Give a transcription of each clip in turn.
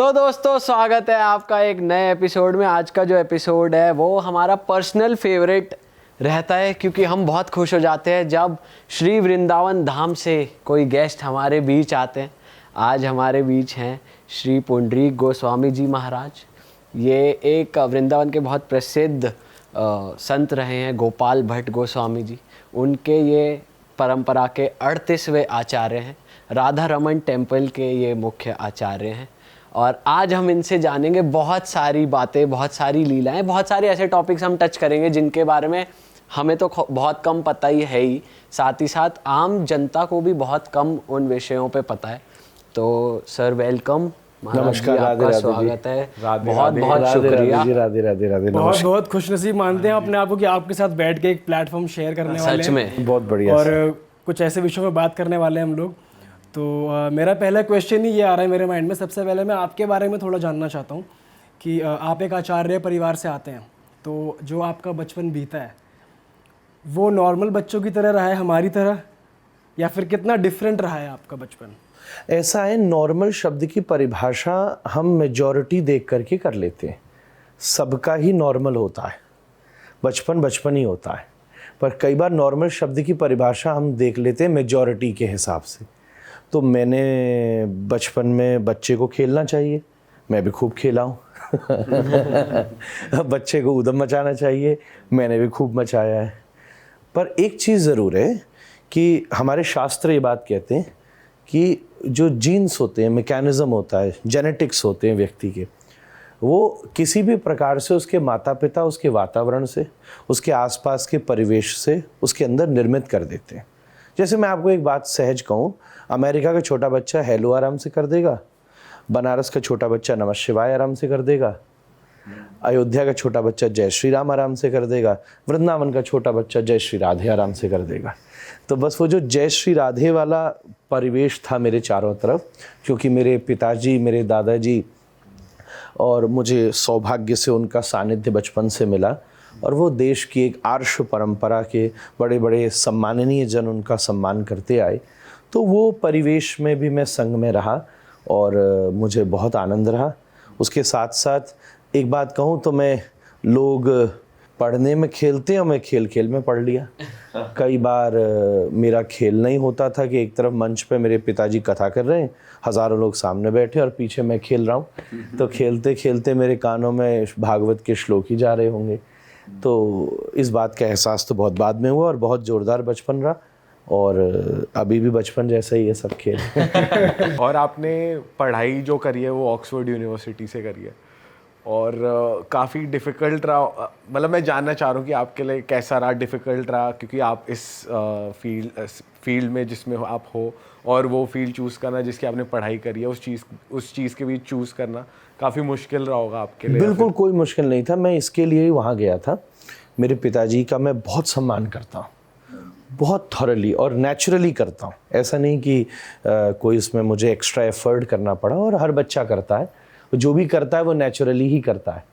तो दोस्तों स्वागत है आपका एक नए एपिसोड में। आज का जो एपिसोड है वो हमारा पर्सनल फेवरेट रहता है, क्योंकि हम बहुत खुश हो जाते हैं जब श्री वृंदावन धाम से कोई गेस्ट हमारे बीच आते हैं। आज हमारे बीच हैं श्री पुंडरीक गोस्वामी जी महाराज। ये एक वृंदावन के बहुत प्रसिद्ध संत रहे हैं, गोपाल भट्ट गोस्वामी जी। उनके ये परंपरा के 38वें आचार्य हैं। राधा रमन टेम्पल के ये मुख्य आचार्य हैं। और आज हम इनसे जानेंगे बहुत सारी बातें, बहुत सारी लीलाएं, बहुत सारे ऐसे टॉपिक्स हम टच करेंगे जिनके बारे में हमें तो बहुत कम पता ही साथ ही साथ आम जनता को भी बहुत कम उन विषयों पे पता है। तो सर वेलकम। नमस्कार, आपका स्वागत है। बहुत बहुत शुक्रिया। राधे राधे राधे। बहुत बहुत खुशनसीब मानते हैं अपने आप को कि आपके साथ बैठ के एक प्लेटफॉर्म शेयर करने वाले हैं। सच में बहुत बढ़िया। और कुछ ऐसे विषयों पर बात करने वाले हैं हम लोग। तो मेरा पहला क्वेश्चन ही ये आ रहा है मेरे माइंड में। सबसे पहले मैं आपके बारे में थोड़ा जानना चाहता हूँ कि आप एक आचार्य परिवार से आते हैं, तो जो आपका बचपन बीता है वो नॉर्मल बच्चों की तरह रहा है, हमारी तरह, या फिर कितना डिफरेंट रहा है आपका बचपन? ऐसा है, नॉर्मल शब्द की परिभाषा हम मेजॉरिटी देख करके कर लेते हैं। सबका ही नॉर्मल होता है, बचपन बचपन ही होता है। पर कई बार नॉर्मल शब्द की परिभाषा हम देख लेते हैं मेजॉरिटी के हिसाब से। तो मैंने बचपन में बच्चे को खेलना चाहिए, मैं भी खूब खेला हूँ। बच्चे को ऊधम मचाना चाहिए, मैंने भी खूब मचाया है। पर एक चीज़ ज़रूर है कि हमारे शास्त्र ये बात कहते हैं कि जो जीन्स होते हैं, मैकेनिज़्म होता है, जेनेटिक्स होते हैं व्यक्ति के, वो किसी भी प्रकार से उसके माता पिता, उसके वातावरण से, उसके आसपास के परिवेश से उसके अंदर निर्मित कर देते हैं। जैसे मैं आपको एक बात सहज कहूँ, अमेरिका का छोटा बच्चा हेलो आराम से कर देगा, बनारस का छोटा बच्चा नमः शिवाय आराम से कर देगा, अयोध्या का छोटा बच्चा जय श्री राम आराम से कर देगा, वृंदावन का छोटा बच्चा जय श्री राधे आराम से कर देगा। तो बस वो जो जय श्री राधे वाला परिवेश था मेरे चारों तरफ, क्योंकि मेरे पिताजी, मेरे दादाजी और मुझे सौभाग्य से उनका सानिध्य बचपन से मिला, और वो देश की एक आर्ष परंपरा के बड़े बड़े सम्माननीय जन उनका सम्मान करते आए। तो वो परिवेश में भी मैं संग में रहा और मुझे बहुत आनंद रहा। उसके साथ साथ एक बात कहूँ तो मैं, लोग पढ़ने में खेलते हैं, मैं खेल खेल में पढ़ लिया। कई बार मेरा खेल नहीं होता था कि एक तरफ मंच पे मेरे पिताजी कथा कर रहे हैं, हज़ारों लोग सामने बैठे और पीछे मैं खेल रहा हूँ। तो खेलते खेलते मेरे कानों में भागवत के श्लोक ही जा रहे होंगे। तो इस बात का एहसास तो बहुत बाद में हुआ और बहुत ज़ोरदार बचपन रहा, और अभी भी बचपन जैसा ही है सब खेल। और आपने पढ़ाई जो करी है वो ऑक्सफोर्ड यूनिवर्सिटी से करी है, और काफ़ी डिफ़िकल्ट रहा। मतलब मैं जानना चाह रहा हूँ कि आपके लिए कैसा रहा, डिफ़िकल्ट रहा, क्योंकि आप इस फील्ड में जिसमें आप हो, और वो फील्ड चूज़ करना जिसकी आपने पढ़ाई करी है, उस चीज़ के बीच चूज़ करना काफ़ी मुश्किल रहा होगा आपके लिए? बिल्कुल कोई मुश्किल नहीं था। मैं इसके लिए ही वहाँ गया था। मेरे पिताजी का मैं बहुत सम्मान करता हूँ, बहुत थॉरली और नेचुरली करता हूँ। ऐसा नहीं कि कोई इसमें मुझे एक्स्ट्रा एफर्ट करना पड़ा, और हर बच्चा करता है, जो भी करता है वो नेचुरली ही करता है।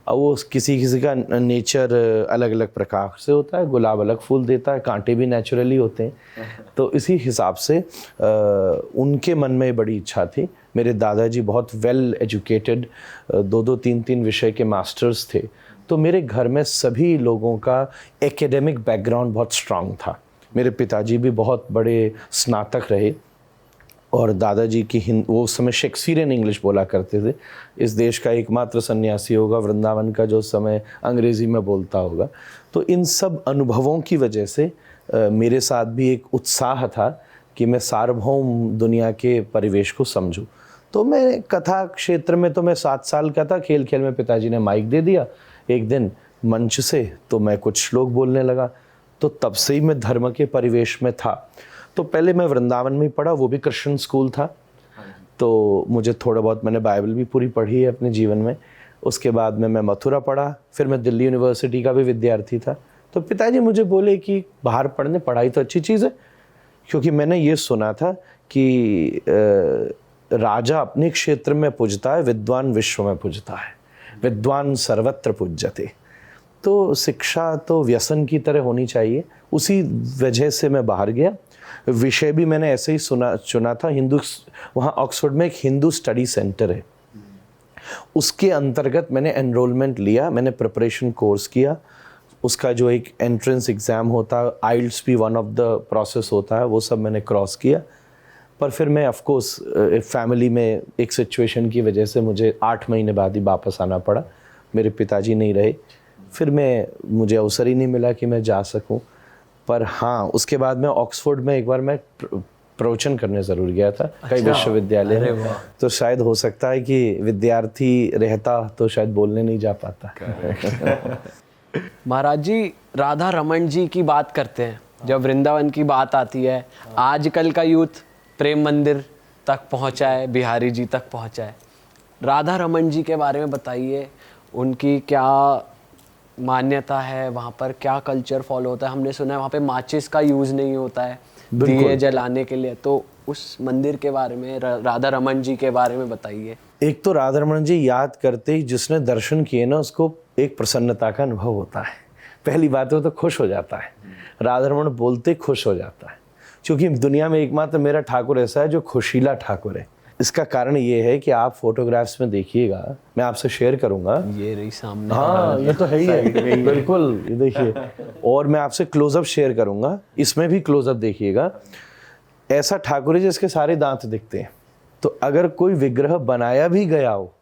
और वो किसी किसी का नेचर अलग अलग प्रकार से होता है। गुलाब अलग फूल देता है, कांटे भी नेचुरली होते हैं। तो इसी हिसाब से उनके मन में बड़ी इच्छा थी। मेरे दादाजी बहुत वेल एजुकेटेड, 2-2, 3-3 विषय के मास्टर्स थे। तो मेरे घर में सभी लोगों का एकेडमिक बैकग्राउंड बहुत स्ट्रांग था। मेरे पिताजी भी बहुत बड़े स्नातक रहे, और दादाजी की वो उस समय शेक्सपियरियन इंग्लिश बोला करते थे। इस देश का एकमात्र सन्यासी होगा वृंदावन का जो उस समय अंग्रेज़ी में बोलता होगा। तो इन सब अनुभवों की वजह से मेरे साथ भी एक उत्साह था कि मैं सार्वभौम दुनिया के परिवेश को समझूं। तो मैं कथा क्षेत्र में, तो मैं 7 साल का था, खेल खेल में पिताजी ने माइक दे दिया एक दिन मंच से, तो मैं कुछ श्लोक बोलने लगा। तो तब से ही मैं धर्म के परिवेश में था। तो पहले मैं वृंदावन में पढ़ा, वो भी कृष्ण स्कूल था। तो मुझे थोड़ा बहुत, मैंने बाइबल भी पूरी पढ़ी है अपने जीवन में। उसके बाद में मैं मथुरा पढ़ा, फिर मैं दिल्ली यूनिवर्सिटी का भी विद्यार्थी था। तो पिताजी मुझे बोले कि बाहर पढ़ने, पढ़ाई तो अच्छी चीज़ है, क्योंकि मैंने ये सुना था कि राजा अपने क्षेत्र में पूजता है, विद्वान विश्व में पूजता है, विद्वान सर्वत्र पूज्यते। तो शिक्षा तो व्यसन की तरह होनी चाहिए। उसी वजह से मैं बाहर गया। विषय भी मैंने ऐसे ही चुना था। वहाँ ऑक्सफोर्ड में एक हिंदू स्टडी सेंटर है, उसके अंतर्गत मैंने एनरोलमेंट लिया, मैंने प्रिपरेशन कोर्स किया, उसका जो एक एंट्रेंस एग्ज़ाम होता है, आइल्स भी वन ऑफ द प्रोसेस होता है, वो सब मैंने क्रॉस किया। पर फिर मैं ऑफ कोर्स फैमिली में एक सिचुएशन की वजह से मुझे 8 महीने बाद ही वापस आना पड़ा, मेरे पिताजी नहीं रहे, फिर मुझे अवसर ही नहीं मिला कि मैं जा सकूं। पर हाँ, उसके बाद मैं ऑक्सफोर्ड में एक बार मैं प्रवचन करने ज़रूर गया था, कई विश्वविद्यालय में। तो शायद हो सकता है कि विद्यार्थी रहता तो शायद बोलने नहीं जा पाता। महाराज जी, राधा रमन जी की बात करते हैं, जब वृंदावन की बात आती है, आजकल का यूथ प्रेम मंदिर तक पहुंचा है, बिहारी जी तक पहुंचा है। राधा रमन जी के बारे में बताइए, उनकी क्या मान्यता है, वहाँ पर क्या कल्चर फॉलो होता है? हमने सुना है वहाँ पे माचिस का यूज़ नहीं होता है दिए जलाने के लिए, तो उस मंदिर के बारे में, राधा रमन जी के बारे में बताइए। एक तो राधा रमन जी याद करते ही जिसने दर्शन किए ना, उसको एक प्रसन्नता का अनुभव होता है। पहली बात है तो खुश हो जाता है, राधा रमन बोलते खुश हो जाता है, क्योंकि दुनिया में एकमात्र मेरा ठाकुर ऐसा है जो खुशीला ठाकुर है। इसका कारण ये है कि आप फोटोग्राफ्स में देखिएगा, मैं आपसे शेयर करूंगा, ये रही सामने। हाँ, ये तो है ही है, बिल्कुल, ये देखिए। और मैं आपसे क्लोजअप शेयर करूंगा, इसमें भी क्लोजअप देखिएगा। ऐसा ठाकुर है जिसके सारे दांत दिखते हैं। तो अगर कोई विग्रह बनाया भी गया हो,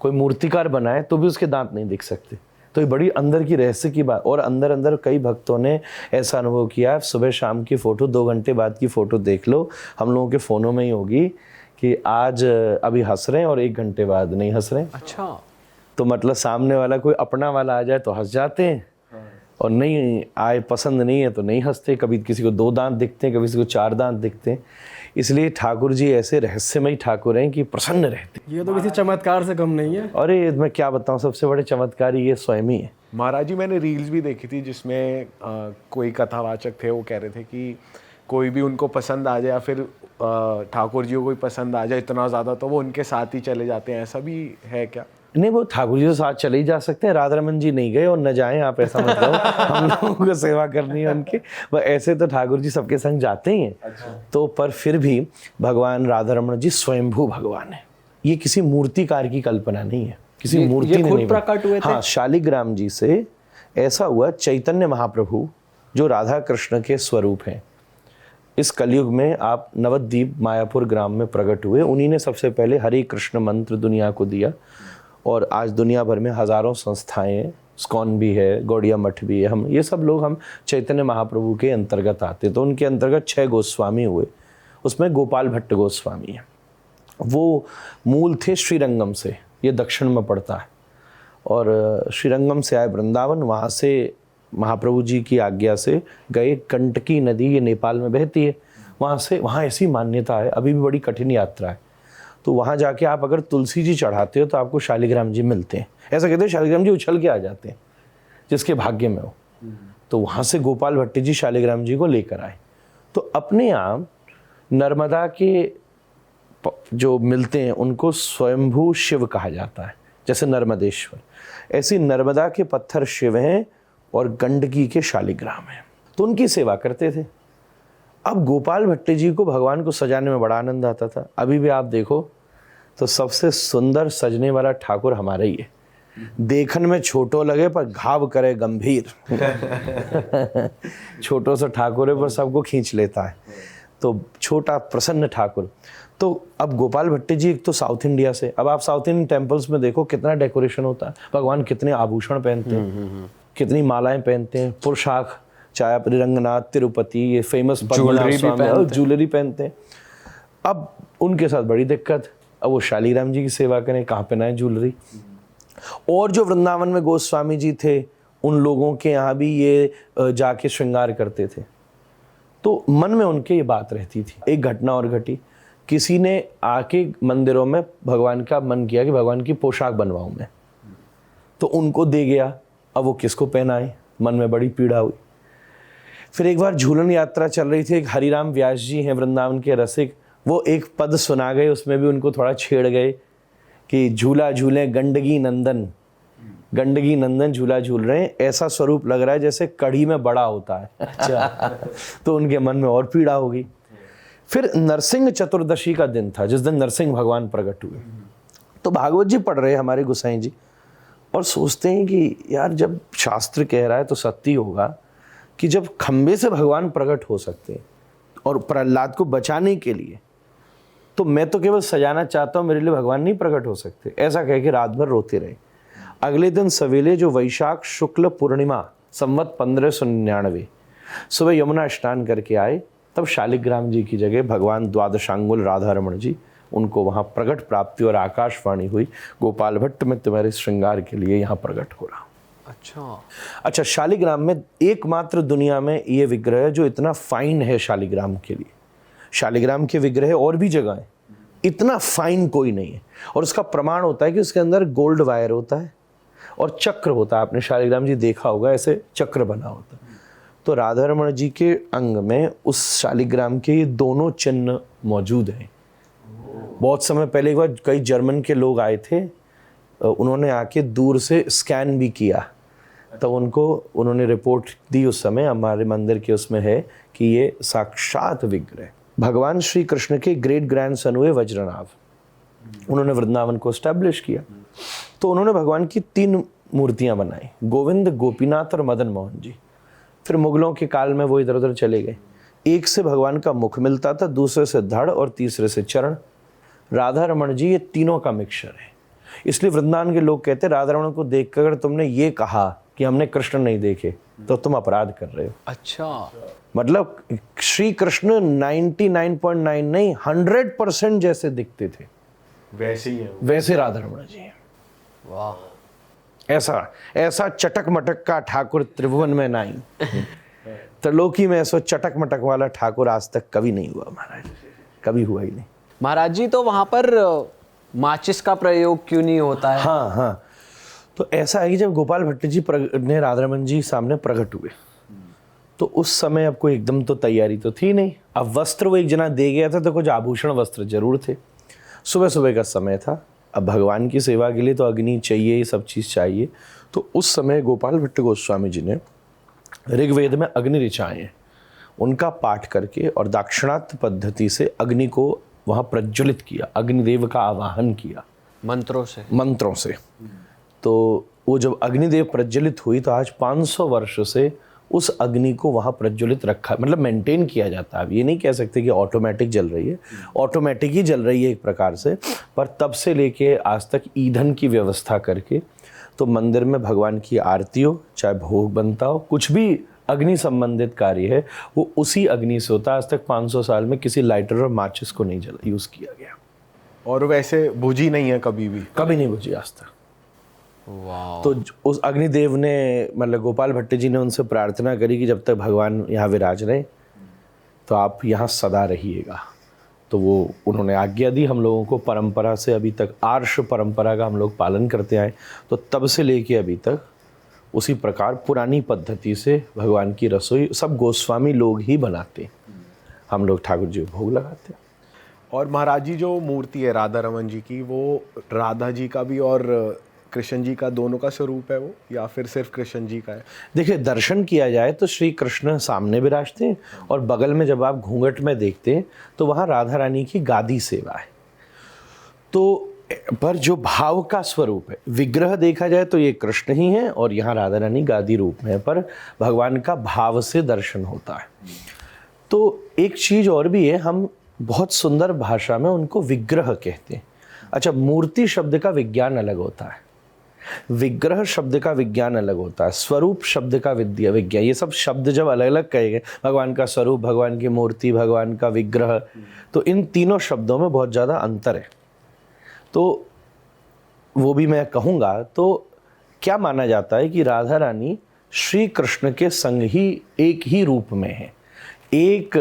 कोई मूर्तिकार बनाए, तो भी उसके दांत नहीं दिख सकते। तो ये बड़ी अंदर की रहस्य की बात। और अंदर अंदर कई भक्तों ने ऐसा अनुभव किया, सुबह शाम की फ़ोटो, 2 घंटे बाद की फ़ोटो देख लो, हम लोगों के फ़ोनों में ही होगी कि आज अभी हंस रहे हैं और 1 घंटे बाद नहीं हंस रहे हैं। अच्छा, तो मतलब सामने वाला कोई अपना वाला आ जाए तो हंस जाते हैं, और नहीं आए, पसंद नहीं है तो नहीं हंसते। कभी किसी को 2 दांत दिखते हैं, कभी किसी को 4 दांत दिखते हैं। इसलिए ठाकुर जी ऐसे रहस्यमयी ठाकुर हैं कि प्रसन्न रहते हैं। ये तो किसी चमत्कार से कम नहीं है। अरे मैं क्या बताऊं, सबसे बड़े चमत्कारी ये स्वयं ही है। महाराज जी, मैंने रील्स भी देखी थी जिसमें कोई कथावाचक थे, वो कह रहे थे कि कोई भी उनको पसंद आ जाए या फिर ठाकुर जी को कोई पसंद आ जाए इतना ज़्यादा, तो वो उनके साथ ही चले जाते हैं। ऐसा भी है क्या? नहीं, वो ठाकुर जी के साथ चले ही जा सकते हैं, राधा रमन जी नहीं गए और न जाएं आप, ऐसा मतलब हम लोगों को सेवा करनी है उनकी। वह ऐसे तो ठाकुर जी सबके संग जाते ही हैं। तो पर फिर भी भगवान राधा रमन जी स्वयंभू भगवान है, ये किसी मूर्तिकार की कल्पना नहीं है, किसी मूर्ति ने नहीं प्रकट हुए थे। हाँ, शालिग्राम जी से ऐसा हुआ। चैतन्य महाप्रभु जो राधा कृष्ण के स्वरूप हैं, इस कलयुग में आप नवद्वीप मायापुर ग्राम में प्रकट हुए। उन्हीं ने सबसे पहले हरे कृष्ण मंत्र दुनिया को दिया, और आज दुनिया भर में हज़ारों संस्थाएं, स्कॉन भी है, गौड़िया मठ भी है, हम ये सब लोग हम चैतन्य महाप्रभु के अंतर्गत आते। तो उनके अंतर्गत 6 गोस्वामी हुए, उसमें गोपाल भट्ट गोस्वामी है। वो मूल थे श्रीरंगम से, ये दक्षिण में पड़ता है, और श्रीरंगम से आए वृंदावन, वहाँ से महाप्रभु जी की आज्ञा से गए कंटकी नदी, ये नेपाल में बहती है, वहाँ ऐसी मान्यता है, अभी भी बड़ी कठिन यात्रा है। तो वहाँ जाके आप अगर तुलसी जी चढ़ाते हो तो आपको शालिग्राम जी मिलते हैं। ऐसा कहते हैं शालिग्राम जी उछल के आ जाते हैं जिसके भाग्य में हो। तो वहाँ से गोपाल भट्ट जी शालिग्राम जी को लेकर आए। तो अपने आप नर्मदा के जो मिलते हैं उनको स्वयंभू शिव कहा जाता है, जैसे नर्मदेश्वर, ऐसी नर्मदा के पत्थर शिव हैं और गंडकी के शालिग्राम हैं। तो उनकी सेवा करते थे। अब गोपाल भट्ट जी को भगवान को सजाने में बड़ा आनंद आता था। अभी भी आप देखो तो सबसे सुंदर सजने वाला ठाकुर हमारा ही है। देखन में छोटो लगे पर घाव करे गंभीर। छोटो सा ठाकुर है पर सबको खींच लेता है, तो छोटा प्रसन्न ठाकुर। तो अब गोपाल भट्ट जी एक तो साउथ इंडिया से, अब आप साउथ इंडियन टेम्पल्स में देखो कितना डेकोरेशन होता है, भगवान कितने आभूषण पहनते हैं, कितनी मालाएं पहनते हैं, पुरुषाक, चाहे आप रंगनाथ, तिरुपति, ये फेमस ज्वेलरी पहनते हैं। अब उनके साथ बड़ी दिक्कत, अब वो शालिग्राम जी की सेवा करें, कहाँ पहनाएं ज्वेलरी। और जो वृंदावन में गोस्वामी जी थे, उन लोगों के यहाँ भी ये जाके श्रृंगार करते थे। तो मन में उनके ये बात रहती थी। एक घटना और घटी, किसी ने आके मंदिरों में भगवान का मन किया कि भगवान की पोशाक बनवाऊं मैं, तो उनको दे गया। अब वो किसको पहनाए, मन में बड़ी पीड़ा हुई। फिर एक बार झूलन यात्रा चल रही थी, एक हरिराम व्यास जी हैं वृंदावन के रसिक, वो एक पद सुना गए, उसमें भी उनको थोड़ा छेड़ गए कि झूला झूले गंडगी नंदन, गंडगी नंदन झूला झूल रहे हैं, ऐसा स्वरूप लग रहा है जैसे कढ़ी में बड़ा होता है। अच्छा। तो उनके मन में और पीड़ा होगी। फिर नरसिंह चतुर्दशी का दिन था, जिस दिन नरसिंह भगवान प्रकट हुए। तो भागवत जी पढ़ रहे हैं हमारे गोसाई जी, और सोचते हैं कि यार जब शास्त्र कह रहा है तो सत्य होगा कि जब खंबे से भगवान प्रकट हो सकते हैं और प्रहलाद को बचाने के लिए, तो मैं तो केवल सजाना चाहता हूँ, मेरे लिए भगवान नहीं प्रकट हो सकते। ऐसा कह के रात भर रोते रहे। अगले दिन सवेरे जो वैशाख शुक्ल पूर्णिमा संवत 1599 सुबह यमुना स्नान करके आए, तब शालिग्राम जी की जगह भगवान द्वादशांगुल राधा रमण जी, उनको वहाँ प्रकट प्राप्ति और आकाशवाणी हुई, गोपाल भट्ट में तुम्हारे श्रृंगार के लिए यहाँ प्रकट हो रहा। अच्छा, शालिग्राम में एकमात्र दुनिया में ये विग्रह है जो इतना फाइन है शालिग्राम के लिए। शालिग्राम के विग्रह और भी जगह है, इतना फाइन कोई नहीं है। और उसका प्रमाण होता है कि उसके अंदर गोल्ड वायर होता है और चक्र होता है। आपने शालिग्राम जी देखा होगा, ऐसे चक्र बना होता है। तो राधा रमण जी के अंग में उस शालिग्राम के ये दोनों चिन्ह मौजूद हैं। बहुत समय पहले एक बार कई जर्मन के लोग आए थे, उन्होंने आके दूर से स्कैन भी किया, तो उन्होंने रिपोर्ट दी उस समय, हमारे मंदिर के उसमें है कि ये साक्षात विग्रह भगवान श्री कृष्ण के ग्रेट ग्रैंडसन हुए वज्रनाभ। उन्होंने वृंदावन को एस्टैब्लिश किया। तो उन्होंने भगवान की 3 मूर्तियां बनाई, गोविंद, गोपीनाथ और मदन मोहन जी। फिर मुगलों के काल में वो इधर उधर चले गए। एक से भगवान का मुख मिलता था, दूसरे से धड़ और तीसरे से चरण। राधा रमण जी ये तीनों का मिक्सचर है। इसलिए वृंदावन के लोग कहते हैं राधा रमण को देखकर अगर तुमने ये कहा कि हमने कृष्ण नहीं देखे तो तुम अपराध कर रहे हो। अच्छा, मतलब श्री कृष्ण 99.9 नहीं 100% जैसे दिखते थे, वैसे ही है वो। वैसे राधा रमण जी। वाह, ऐसा चटक मटक का ठाकुर त्रिभुवन में नहीं। त्रिलोकी में ऐसा चटक मटक वाला ठाकुर आज तक कभी नहीं हुआ महाराज, कभी हुआ ही नहीं। महाराज जी तो वहां पर माचिस का प्रयोग क्यों नहीं होता है? हाँ, तो ऐसा है कि जब गोपाल भट्ट जी ने राधा रमण जी सामने प्रकट हुए, तो उस समय अब कोई एकदम तो तैयारी तो थी नहीं। अब वस्त्र वो एक जना दे गया था, तो कुछ आभूषण वस्त्र जरूर थे। सुबह सुबह का समय था, अब भगवान की सेवा के लिए तो अग्नि चाहिए, ये सब चीज़ चाहिए। तो उस समय गोपाल भट्ट गोस्वामी जी ने ऋग्वेद में अग्नि ऋचाएं हैं, उनका पाठ करके और दाक्षिणात्य पद्धति से अग्नि को वहाँ प्रज्वलित किया, अग्निदेव का आवाहन किया मंत्रों से। तो वो जब अग्निदेव प्रज्वलित हुई, तो आज 500 वर्ष से उस अग्नि को वहाँ प्रज्वलित रखा, मतलब मेंटेन किया जाता है। अब ये नहीं कह सकते कि ऑटोमेटिक जल रही है, ऑटोमेटिक ही जल रही है एक प्रकार से, पर तब से लेके आज तक ईंधन की व्यवस्था करके तो मंदिर में भगवान की आरती हो, चाहे भोग बनता हो, कुछ भी अग्नि संबंधित कार्य है, वो उसी अग्नि से होता है। आज तक 500 साल में किसी लाइटर और माचिस को नहीं यूज़ किया गया, और वैसे बुझी नहीं है कभी भी, कभी नहीं बुझी आज तक। वाह, तो उस अग्निदेव ने, मतलब गोपाल भट्ट जी ने उनसे प्रार्थना करी कि जब तक भगवान यहाँ विराज रहे तो आप यहाँ सदा रहिएगा। तो वो उन्होंने आज्ञा दी। हम लोगों को परंपरा से अभी तक आर्ष परंपरा का हम लोग पालन करते आए, तो तब से लेके अभी तक उसी प्रकार पुरानी पद्धति से भगवान की रसोई सब गोस्वामी लोग ही बनाते, हम लोग ठाकुर जी को भोग लगाते। और महाराज जी जो मूर्ति है राधा रमन जी की, वो राधा जी का भी और कृष्ण जी का दोनों का स्वरूप है वो, या फिर सिर्फ कृष्ण जी का है? देखिए, दर्शन किया जाए तो श्री कृष्ण सामने विराजते हैं, और बगल में जब आप घूंघट में देखते हैं तो वहाँ राधा रानी की गादी सेवा है। तो पर जो भाव का स्वरूप है, विग्रह देखा जाए तो ये कृष्ण ही है और यहाँ राधा रानी गादी रूप में है, पर भगवान का भाव से दर्शन होता है। तो एक चीज़ और भी है, हम बहुत सुंदर भाषा में उनको विग्रह कहते हैं। अच्छा, मूर्ति शब्द का विज्ञान अलग होता है, विग्रह शब्द का विज्ञान अलग होता है, स्वरूप शब्द का विज्ञान। ये सब शब्द जब अलग अलग कहे गए, भगवान का स्वरूप, भगवान की मूर्ति, भगवान का विग्रह, तो इन तीनों शब्दों में बहुत ज़्यादा अंतर है। तो वो भी मैं कहूँगा, तो क्या माना जाता है कि राधा रानी श्री कृष्ण के संग ही एक ही रूप में है, एक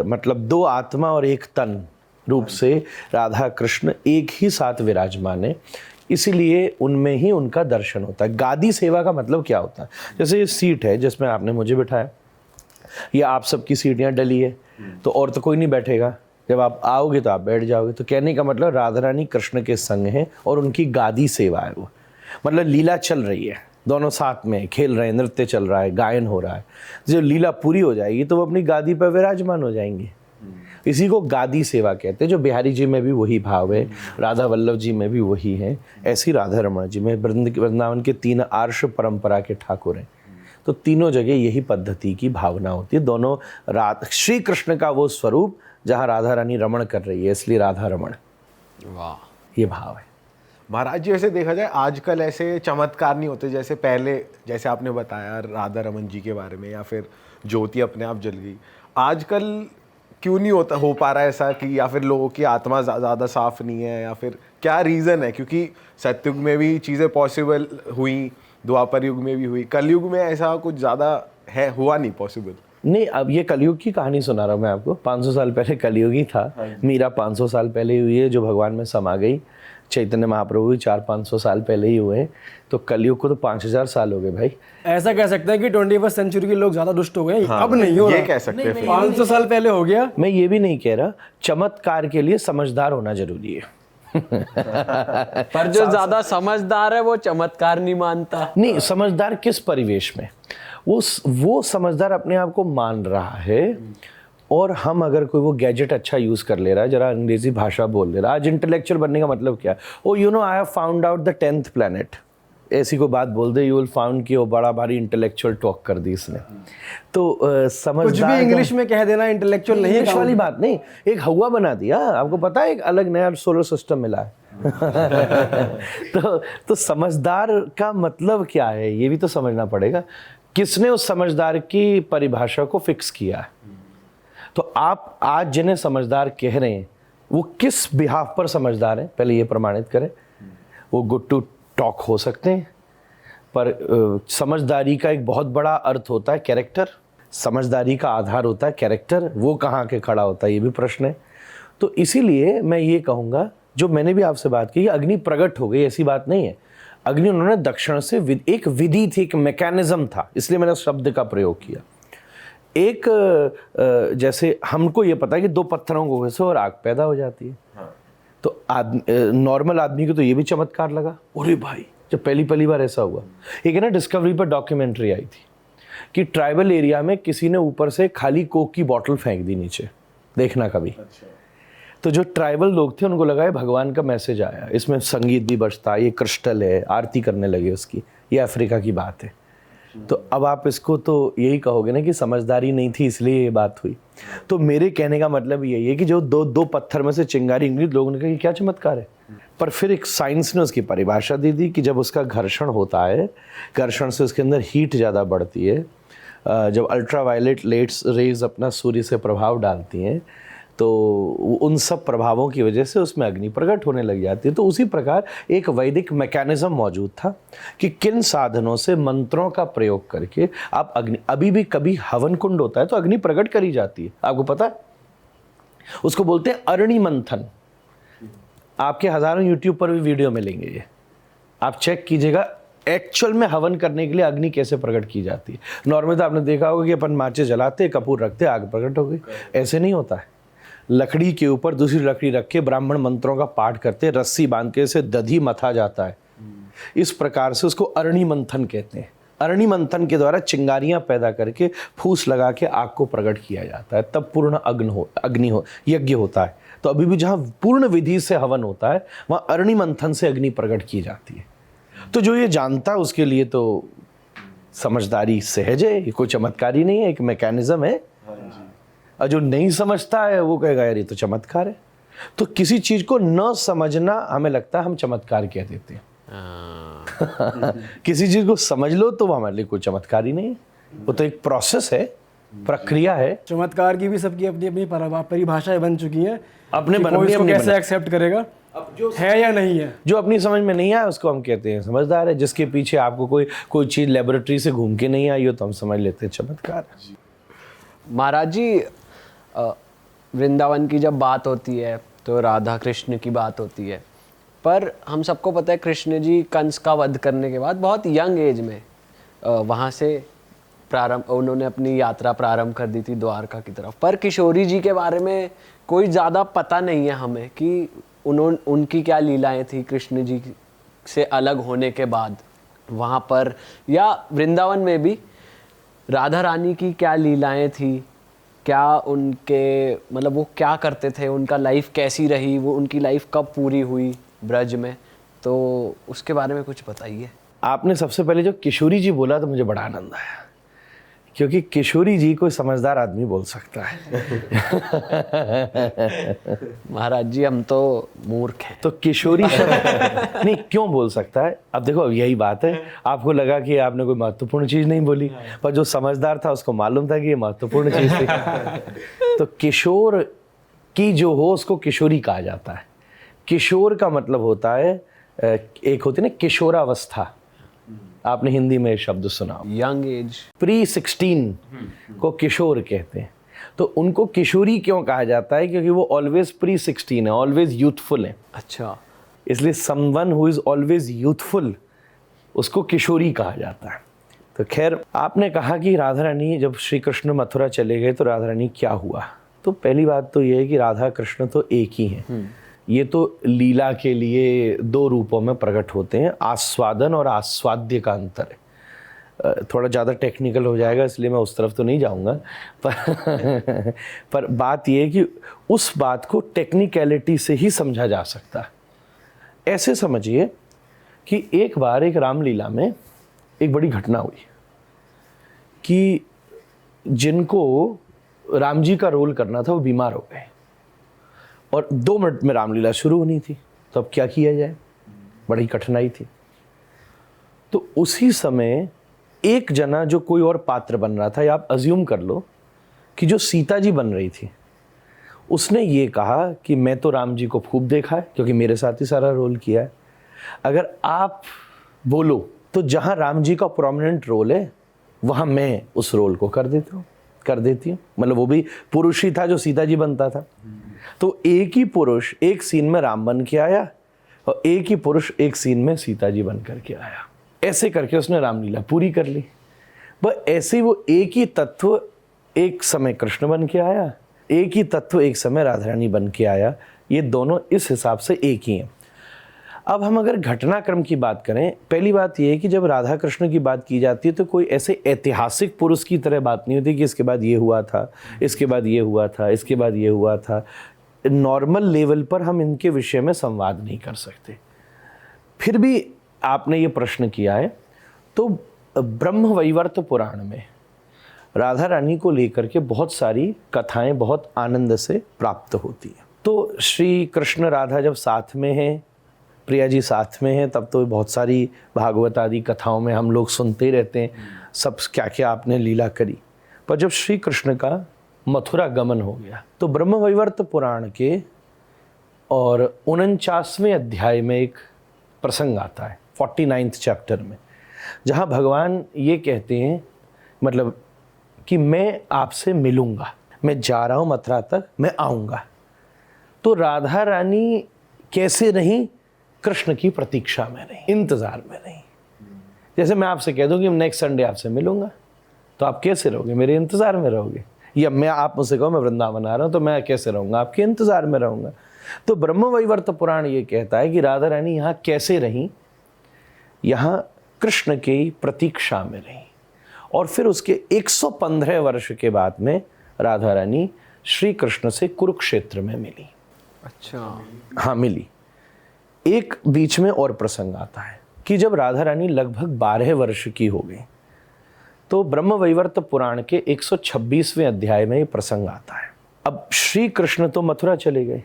मतलब 2 आत्मा और 1 तन रूप से राधा कृष्ण एक ही साथ विराजमान है, इसीलिए उनमें ही उनका दर्शन होता है। गादी सेवा का मतलब क्या होता है? जैसे ये सीट है जिसमें आपने मुझे बिठाया, ये आप सबकी सीट यहाँ डली है, तो और तो कोई नहीं बैठेगा, जब आप आओगे तो आप बैठ जाओगे। तो कहने का मतलब राधा रानी कृष्ण के संग है और उनकी गादी सेवा है वो, मतलब लीला चल रही है, दोनों साथ में खेल रहे हैं, नृत्य चल रहा है, गायन हो रहा है। जब लीला पूरी हो जाएगी तो वो अपनी गादी पर विराजमान हो जाएंगे। इसी को गादी सेवा कहते हैं, जो बिहारी जी में भी वही भाव है, राधा वल्लभ जी में भी वही है, ऐसी राधा रमण जी में वृंदावन के 3 आर्ष परंपरा के ठाकुर हैं। तो तीनों जगह यही पद्धति की भावना होती है। दोनों श्री कृष्ण का वो स्वरूप जहाँ राधा रानी रमण कर रही है, इसलिए राधा रमण, वाह, ये भाव है। महाराज जी ऐसे देखा जाए आजकल ऐसे चमत्कार नहीं होते जैसे पहले, जैसे आपने बताया राधा रमन जी के बारे में, या फिर ज्योति अपने आप जल गई। आजकल क्यों नहीं हो पा रहा है ऐसा, कि या फिर लोगों की आत्मा ज़्यादा साफ नहीं है, या फिर क्या रीज़न है? क्योंकि सतयुग में भी चीज़ें पॉसिबल हुई, द्वापर युग में भी हुई, कलयुग में ऐसा कुछ ज़्यादा है हुआ नहीं पॉसिबल। नहीं, अब ये कलयुग की कहानी सुना रहा हूँ मैं आपको। 500 साल पहले कलयुग ही था। मीरा 500 साल पहले हुई है, जो भगवान में समा गई। चैतन्य महाप्रभु भी 400-500 साल पहले ही हुए हैं। तो कलयुग को तो 5000 साल हो गए भाई। ऐसा कह सकते हैं कि 21वीं सेंचुरी के लोग ज्यादा दुष्ट हो गए। अब नहीं हो रहा, ये कह सकते हैं। 500 साल पहले हो गया। मैं ये भी नहीं कह रहा, चमत्कार के लिए समझदार होना जरूरी है। पर जो ज्यादा समझदार है वो चमत्कार नहीं मानता। नहीं, समझदार किस परिवेश में? वो समझदार अपने आप को मान रहा है, और हम अगर कोई वो गैजेट अच्छा यूज कर ले रहा है, जरा अंग्रेजी भाषा बोल ले रहा है। आज इंटेलेक्चुअल बनने का मतलब क्या है? Oh you know, I have found out the 10th planet, ऐसी कोई बात बोल दे, यू विल फाउंड कि वो बड़ा भारी इंटेलेक्चुअल टॉक कर दी इसने। तो समझदार कुछ भी इंग्लिश में कह देना इंटेलेक्चुअल नहीं है। इंग्लिश वाली बात नहीं, एक हवा बना दिया। आपको पता है एक अलग नया सोलर सिस्टम मिला है। तो समझदार का मतलब क्या है, ये भी तो समझना पड़ेगा। किसने उस समझदार की परिभाषा को फिक्स किया है? तो आप आज जिन्हें समझदार कह रहे हैं, वो किस बिहाफ पर समझदार हैं, पहले ये प्रमाणित करें। वो गुड टू टॉक हो सकते हैं, पर समझदारी का एक बहुत बड़ा अर्थ होता है कैरेक्टर। समझदारी का आधार होता है कैरेक्टर। वो कहाँ के खड़ा होता है, ये भी प्रश्न है। तो इसीलिए मैं ये कहूँगा, जो मैंने भी आपसे बात की, अग्नि प्रकट हो गई, ऐसी बात नहीं है। अग्नि उन्होंने दक्षिण से एक विधि थी, एक मैकेनिज्म था, इसलिए मैंने शब्द का प्रयोग किया। एक जैसे हमको ये पता है कि 2 पत्थरों को घिसो और आग पैदा हो जाती है। तो नॉर्मल आदमी को तो ये भी चमत्कार लगा। अरे भाई, जब पहली बार ऐसा हुआ। एक है ना, डिस्कवरी पर डॉक्यूमेंट्री आई थी कि ट्राइबल एरिया में किसी ने ऊपर से खाली कोक की बोतल फेंक दी नीचे, देखना कभी। तो जो ट्राइबल लोग थे उनको लगा है भगवान का मैसेज आया, इसमें संगीत भी बजता है, ये क्रिस्टल है, आरती करने लगे उसकी, ये अफ्रीका की बात है। तो अब आप इसको तो यही कहोगे ना कि समझदारी नहीं थी इसलिए ये बात हुई। तो मेरे कहने का मतलब यही है कि जो दो पत्थर में से चिंगारी निकली, लोगों ने कहा कि क्या चमत्कार है। पर फिर एक साइंस ने उसकी परिभाषा दी थी कि जब उसका घर्षण होता है, घर्षण से उसके अंदर हीट ज़्यादा बढ़ती है, जब अल्ट्रावायलेट रेज अपना सूर्य से प्रभाव डालती हैं, तो उन सब प्रभावों की वजह से उसमें अग्नि प्रकट होने लग जाती है। तो उसी प्रकार एक वैदिक मैकेनिज्म मौजूद था कि किन साधनों से मंत्रों का प्रयोग करके आप अग्नि, अभी भी कभी हवन कुंड होता है तो अग्नि प्रकट करी जाती है, आपको पता है? उसको बोलते हैं अरणि मंथन। आपके हजारों यूट्यूब पर भी वीडियो मिलेंगे, ये आप चेक कीजिएगा एक्चुअल में हवन करने के लिए अग्नि कैसे प्रकट की जाती है। नॉर्मली तो आपने देखा होगा कि अपन माचिस जलाते, कपूर रखते, आग प्रकट हो गई। ऐसे नहीं होता है। लकड़ी के ऊपर दूसरी लकड़ी रख के ब्राह्मण मंत्रों का पाठ करते, रस्सी बांध के इसे दधी मथा जाता है। इस प्रकार से उसको अरणि मंथन कहते हैं। अरणि मंथन के द्वारा चिंगारियां पैदा करके फूस लगा के आग को प्रकट किया जाता है, तब पूर्ण अग्नि यज्ञ होता है। तो अभी भी जहाँ पूर्ण विधि से हवन होता है, वहाँ अरणि मंथन से अग्नि प्रकट की जाती है। तो जो ये जानता है उसके लिए तो समझदारी सहज है, ये कोई चमत्कारी नहीं है, एक मैकेनिज्म है। और जो नहीं समझता है वो कहेगा यार ये तो चमत्कार है। तो किसी चीज को न समझना, हमें लगता है हम चमत्कार कह देते हैं। किसी चीज को समझ लो तो वो हमारे लिए कोई चमत्कार ही नहीं है, वो तो एक प्रोसेस है, प्रक्रिया है। चमत्कार की भी सबकी अपनी अपनी परिभाषाएं बन चुकी हैं। अपने कोई इसको कैसे एक्सेप्ट करेगा, है या नहीं है। जो अपनी समझ में नहीं आया उसको हम कहते हैं समझदार है। जिसके पीछे आपको कोई चीज लेबोरेटरी से घूम के नहीं आई हो तो हम समझ लेते हैं चमत्कार। महाराज जी, वृंदावन की जब बात होती है तो राधा कृष्ण की बात होती है, पर हम सबको पता है कृष्ण जी कंस का वध करने के बाद बहुत यंग एज में वहाँ से उन्होंने अपनी यात्रा प्रारंभ कर दी थी द्वारका की तरफ। पर किशोरी जी के बारे में कोई ज़्यादा पता नहीं है हमें कि उनकी क्या लीलाएं थी कृष्ण जी से अलग होने के बाद वहाँ पर, या वृंदावन में भी राधा रानी की क्या लीलाएं थी क्या उनके मतलब वो क्या करते थे, उनका लाइफ कैसी रही, वो उनकी लाइफ कब पूरी हुई ब्रज में, तो उसके बारे में कुछ बताइए। आपने सबसे पहले जो किशोरी जी बोला तो मुझे बड़ा आनंद आया, क्योंकि किशोरी जी कोई समझदार आदमी बोल सकता है। महाराज जी हम तो मूर्ख हैं। तो किशोरी शब्द नहीं क्यों बोल सकता है? अब देखो, अब यही बात है, आपको लगा कि आपने कोई महत्वपूर्ण चीज नहीं बोली, पर जो समझदार था उसको मालूम था कि ये महत्वपूर्ण चीज थी। तो किशोर की जो हो उसको किशोरी कहा जाता है। किशोर का मतलब होता है एक होती है ना किशोरावस्था, आपने हिंदी में शब्द सुना, यंग एज। प्री-16 को किशोर कहते हैं। तो उनको किशोरी क्यों कहा जाता है? क्योंकि वो ऑलवेज प्री-16 है, ऑलवेज यूथफुल है। अच्छा, इसलिए someone who is always youthful उसको किशोरी कहा जाता है। तो खैर, आपने कहा कि राधा रानी जब श्री कृष्ण मथुरा चले गए तो राधा रानी क्या हुआ? तो पहली बात तो ये है कि राधा कृष्ण तो एक ही हैं। ये तो लीला के लिए दो रूपों में प्रकट होते हैं, आस्वादन और आस्वाद्य का अंतर है। थोड़ा ज़्यादा टेक्निकल हो जाएगा इसलिए मैं उस तरफ तो नहीं जाऊंगा, पर बात ये है कि उस बात को टेक्निकलिटी से ही समझा जा सकता है। ऐसे समझिए कि एक बार एक रामलीला में एक बड़ी घटना हुई कि जिनको राम जी का रोल करना था वो बीमार हो गए और 2 मिनट में रामलीला शुरू होनी थी। तो अब क्या किया जाए, बड़ी कठिनाई थी। तो उसी समय एक जना जो कोई और पात्र बन रहा था, या आप अज्यूम कर लो कि जो सीता जी बन रही थी, उसने ये कहा कि मैं तो राम जी को खूब देखा है क्योंकि मेरे साथ ही सारा रोल किया है, अगर आप बोलो तो जहाँ राम जी का प्रोमिनेंट रोल है वहाँ मैं उस रोल को कर देती हूँ। मतलब वो भी पुरुष ही था जो सीता जी बनता था। तो एक ही पुरुष एक सीन में राम बन के आया और एक ही पुरुष एक सीन में सीता जी बन करके आया। ऐसे करके उसने रामलीला पूरी कर ली। वह ऐसे वो एक ही तत्व एक समय कृष्ण बन के आया, एक ही तत्व एक समय राधा रानी बन के आया। ये दोनों इस हिसाब से एक ही हैं। अब हम अगर घटनाक्रम की बात करें, पहली बात यह है कि जब राधा कृष्ण की बात की जाती है तो कोई ऐसे ऐतिहासिक पुरुष की तरह बात नहीं होती कि इसके बाद ये हुआ था, इसके बाद ये हुआ था, इसके बाद ये हुआ था। नॉर्मल लेवल पर हम इनके विषय में संवाद नहीं कर सकते। फिर भी आपने ये प्रश्न किया है, तो ब्रह्मवैवर्त पुराण में राधा रानी को लेकर के बहुत सारी कथाएं बहुत आनंद से प्राप्त होती हैं। तो श्री कृष्ण राधा जब साथ में हैं, प्रिया जी साथ में हैं, तब तो बहुत सारी भागवत आदि कथाओं में हम लोग सुनते ही रहते हैं सब क्या क्या आपने लीला करी। पर जब श्री कृष्ण का मथुरा गमन हो गया तो ब्रह्मवैवर्त पुराण के और 49वें अध्याय में एक प्रसंग आता है 49th चैप्टर में, जहाँ भगवान ये कहते हैं मतलब कि मैं आपसे मिलूँगा, मैं जा रहा हूँ मथुरा तक, मैं आऊँगा। तो राधा रानी कैसे रहीं? कृष्ण की प्रतीक्षा में रहीं, इंतज़ार में रहीं। जैसे मैं आपसे कह दूँ कि नेक्स्ट संडे आपसे मिलूँगा, तो आप कैसे रहोगे? मेरे इंतज़ार में रहोगे। या मैं आप मुझसे कहो मैं वृंदावन आ रहा हूँ, तो मैं कैसे रहूँगा? आपके इंतज़ार में रहूँगा। तो ब्रह्मवैवर्त पुराण ये कहता है कि राधा रानी यहाँ कैसे रहीं? यहाँ कृष्ण की प्रतीक्षा में रहीं। और फिर उसके 115 वर्ष के बाद में राधा रानी श्री कृष्ण से कुरुक्षेत्र में मिली। अच्छा, हाँ मिली। एक बीच में और प्रसंग आता है कि जब राधा रानी लगभग 12 वर्ष की हो गई तो ब्रह्मवैवर्त पुराण के 126वें अध्याय में ये प्रसंग आता है। अब श्री कृष्ण तो मथुरा चले गए।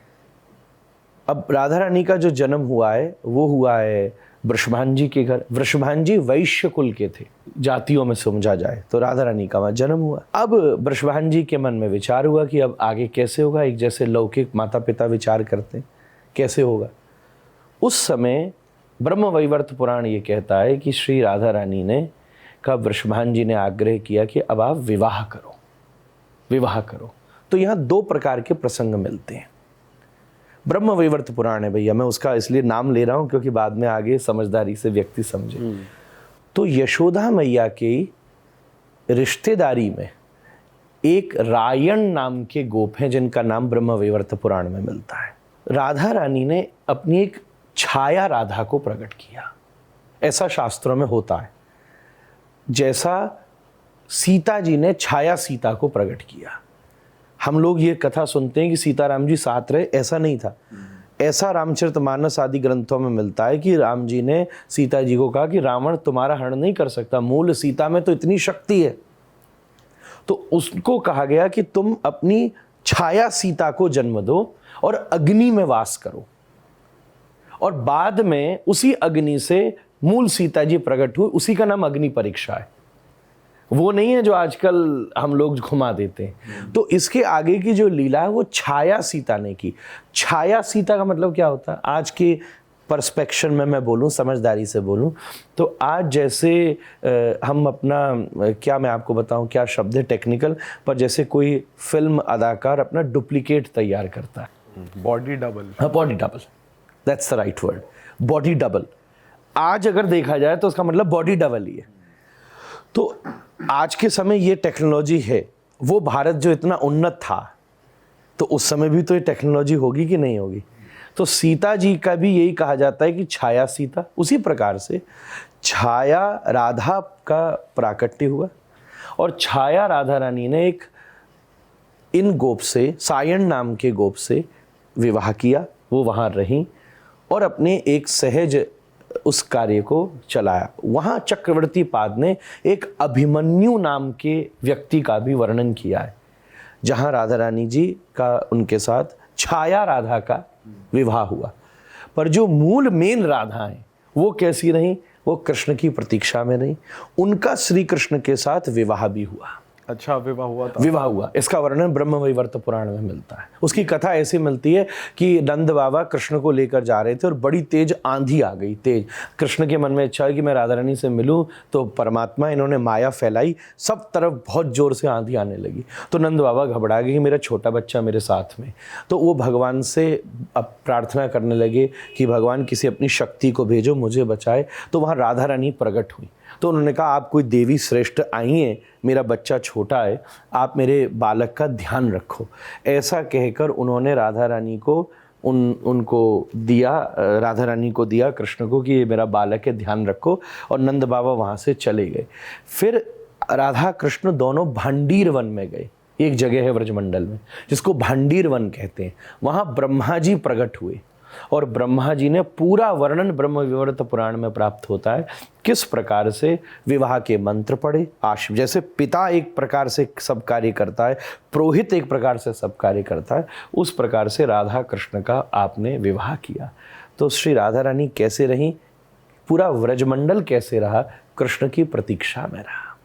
अब राधा रानी का जो जन्म हुआ है वो हुआ है वृषभान जी के घर। वृषभान जी वैश्य कुल के थे, जातियों में समझा जाए तो राधा रानी का वहाँ जन्म हुआ। अब वृषभान जी के मन में विचार हुआ कि अब आगे कैसे होगा। एक जैसे लौकिक माता पिता विचार करते हैं कैसे होगा। उस समय ब्रह्मवैवर्त पुराण ये कहता है कि श्री राधा रानी ने का वृषभान जी ने आग्रह किया कि अब आप विवाह करो, विवाह करो। तो यहाँ 2 प्रकार के प्रसंग मिलते हैं। ब्रह्मवैवर्त पुराण है भैया, मैं उसका इसलिए नाम ले रहा हूँ क्योंकि बाद में आगे समझदारी से व्यक्ति समझे। तो यशोदा मैया की रिश्तेदारी में एक रायण नाम के गोप हैं जिनका नाम ब्रह्मवैवर्त पुराण में मिलता है। राधा रानी ने अपनी एक छाया राधा को प्रकट किया, ऐसा शास्त्रों में होता है। जैसा सीता जी ने छाया सीता को प्रकट किया। हम लोग ये कथा सुनते हैं कि सीताराम जी साथ रहे, ऐसा नहीं था। ऐसा रामचरितमानस आदि ग्रंथों में मिलता है कि राम जी ने सीता जी को कहा कि रावण तुम्हारा हरण नहीं कर सकता, मूल सीता में तो इतनी शक्ति है। तो उसको कहा गया कि तुम अपनी छाया सीता को जन्म दो और अग्नि में वास करो, और बाद में उसी अग्नि से मूल सीता जी प्रकट हुई। उसी का नाम अग्नि परीक्षा है, वो नहीं है जो आजकल हम लोग घुमा देते हैं। तो इसके आगे की जो लीला है वो छाया सीता ने की। छाया सीता का मतलब क्या होता है? आज के पर्सपेक्शन में मैं बोलूं, समझदारी से बोलूं, तो आज जैसे हम अपना क्या मैं आपको बताऊं क्या शब्द है टेक्निकल, पर जैसे कोई फिल्म अदाकार अपना डुप्लीकेट तैयार करता है, बॉडी डबल। हाँ, body double, that's the right word, body double. आज अगर देखा जाए तो उसका मतलब बॉडी डबल ही है। तो आज के समय ये टेक्नोलॉजी है। वो भारत जो इतना उन्नत था, तो उस समय भी तो ये टेक्नोलॉजी होगी कि नहीं होगी? तो सीता जी का भी यही कहा जाता है कि छाया सीता। उसी प्रकार से छाया राधा का प्राकट्य हुआ, और छाया राधा रानी ने एक इन गोप से, सायन नाम के गोप से विवाह किया। वो वहाँ रहीं और अपने एक सहज उस कार्य को चलाया। वहाँ चक्रवर्ती पाद ने एक अभिमन्यु नाम के व्यक्ति का भी वर्णन किया है, जहाँ राधा रानी जी का उनके साथ छाया राधा का विवाह हुआ। पर जो मूल मेन राधा है वो कैसी रही? वो कृष्ण की प्रतीक्षा में रही। उनका श्री कृष्ण के साथ विवाह भी हुआ। अच्छा, विवाह हुआ था? विवाह हुआ। इसका वर्णन ब्रह्म वैवर्त पुराण में मिलता है। उसकी कथा ऐसी मिलती है कि नंद बाबा कृष्ण को लेकर जा रहे थे और बड़ी तेज आंधी आ गई, तेज। कृष्ण के मन में इच्छा है कि मैं राधा रानी से मिलूं, तो परमात्मा इन्होंने माया फैलाई, सब तरफ बहुत जोर से आंधी आने लगी। तो नंद बाबा घबरा गए कि मेरा छोटा बच्चा मेरे साथ में। तो वो भगवान से अब प्रार्थना करने लगे कि भगवान किसी अपनी शक्ति को भेजो, मुझे बचाए। तो वहाँ राधा रानी प्रकट हुई। तो उन्होंने कहा आप कोई देवी श्रेष्ठ आई हैं, मेरा बच्चा छोटा है, आप मेरे बालक का ध्यान रखो। ऐसा कहकर उन्होंने राधा रानी को उनको दिया, राधा रानी को दिया कृष्ण को कि ये मेरा बालक है, ध्यान रखो। और नंद बाबा वहाँ से चले गए। फिर राधा कृष्ण दोनों भांडीर वन में गए। एक जगह है व्रजमंडल में जिसको भांडीर वन कहते हैं। वहाँ ब्रह्मा जी प्रकट हुए और ब्रह्मा जी ने पूरा वर्णन ब्रह्म वैवर्त पुराण में प्राप्त होता है, किस प्रकार से विवाह के मंत्र पढ़े। जैसे पिता एक प्रकार से सब कार्य करता है, पुरोहित एक प्रकार से सब कार्य करता है, उस प्रकार से राधा कृष्ण का आपने विवाह किया। तो श्री राधा रानी कैसे रही, पूरा व्रजमंडल कैसे रहा? कृष्ण की प्रतीक्षा में रहा,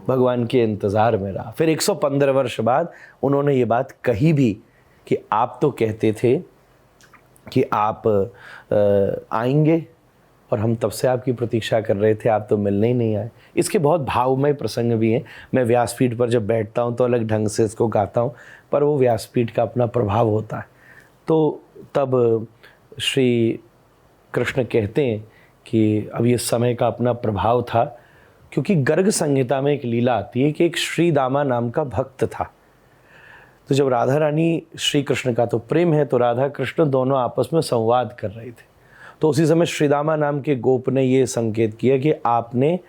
भगवान के इंतजार में रहा। फिर 115 वर्ष बाद उन्होंने ये बात कही भी कि आप तो कहते थे कि आप आएंगे और हम तब से आपकी प्रतीक्षा कर रहे थे, आप तो मिलने ही नहीं आए। इसके बहुत भावमय प्रसंग भी हैं। मैं व्यासपीठ पर जब बैठता हूँ तो अलग ढंग से इसको गाता हूँ, पर वो व्यासपीठ का अपना प्रभाव होता है। तो तब श्री कृष्ण कहते हैं कि अब ये समय का अपना प्रभाव था, क्योंकि गर्ग संहिता में एक लीला आती है कि एक श्रीदामा नाम का भक्त था। तो जब राधा रानी, श्री कृष्ण का तो प्रेम है, तो राधा कृष्ण दोनों आपस में संवाद कर रहे थे। तो उसी समय श्रीदामा नाम के गोप ने ये संकेत किया कि आपने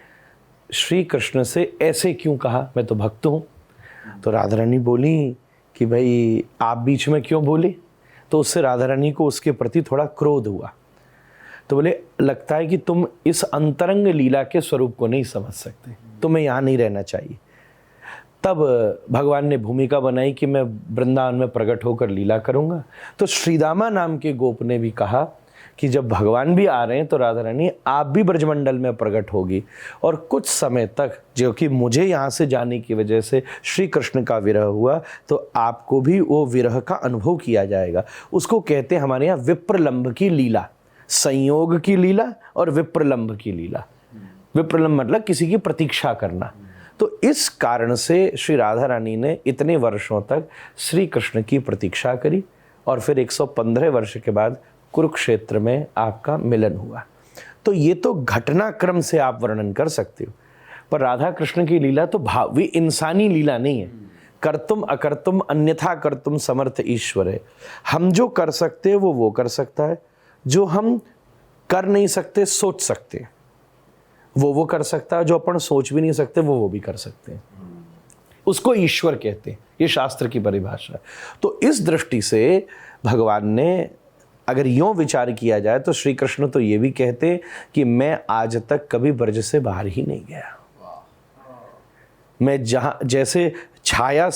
श्री कृष्ण से ऐसे क्यों कहा, मैं तो भक्त हूँ। तो राधा रानी बोली कि भाई आप बीच में क्यों बोले? तो उससे राधा रानी को उसके प्रति थोड़ा क्रोध हुआ। तो बोले लगता है कि तुम इस अंतरंग लीला के स्वरूप को नहीं समझ सकते, तुम्हें यहाँ नहीं रहना चाहिए। तब भगवान ने भूमिका बनाई कि मैं वृंदावन में प्रकट होकर लीला करूंगा। तो श्रीदामा नाम के गोप ने भी कहा कि जब भगवान भी आ रहे हैं तो राधा रानी आप भी ब्रजमंडल में प्रकट होगी, और कुछ समय तक, जो कि मुझे यहाँ से जाने की वजह से श्री कृष्ण का विरह हुआ, तो आपको भी वो विरह का अनुभव किया जाएगा। उसको कहते हैं हमारे यहाँ विप्रलंब की लीला, संयोग की लीला और विप्रलंब की लीला। विप्रलंब मतलब किसी की प्रतीक्षा करना। तो इस कारण से श्री राधा रानी ने इतने वर्षों तक श्री कृष्ण की प्रतीक्षा करी, और फिर 115 वर्ष के बाद कुरुक्षेत्र में आपका मिलन हुआ। तो ये तो घटनाक्रम से आप वर्णन कर सकते हो, पर राधा कृष्ण की लीला तो भावी इंसानी लीला नहीं है। कर्तुम अकर्तुम अन्यथा कर्तुम समर्थ ईश्वर है। हम जो कर सकते हैं वो कर सकता है, जो हम कर नहीं सकते सोच सकते हैं वो कर सकता है, जो अपन सोच भी नहीं सकते वो भी कर सकते हैं। उसको ईश्वर कहते हैं, ये शास्त्र की परिभाषा है। तो इस दृष्टि से भगवान ने अगर यूँ विचार किया जाए तो श्री कृष्ण तो ये भी कहते कि मैं आज तक कभी ब्रज से बाहर ही नहीं गया। मैं जहाँ जैसे छाया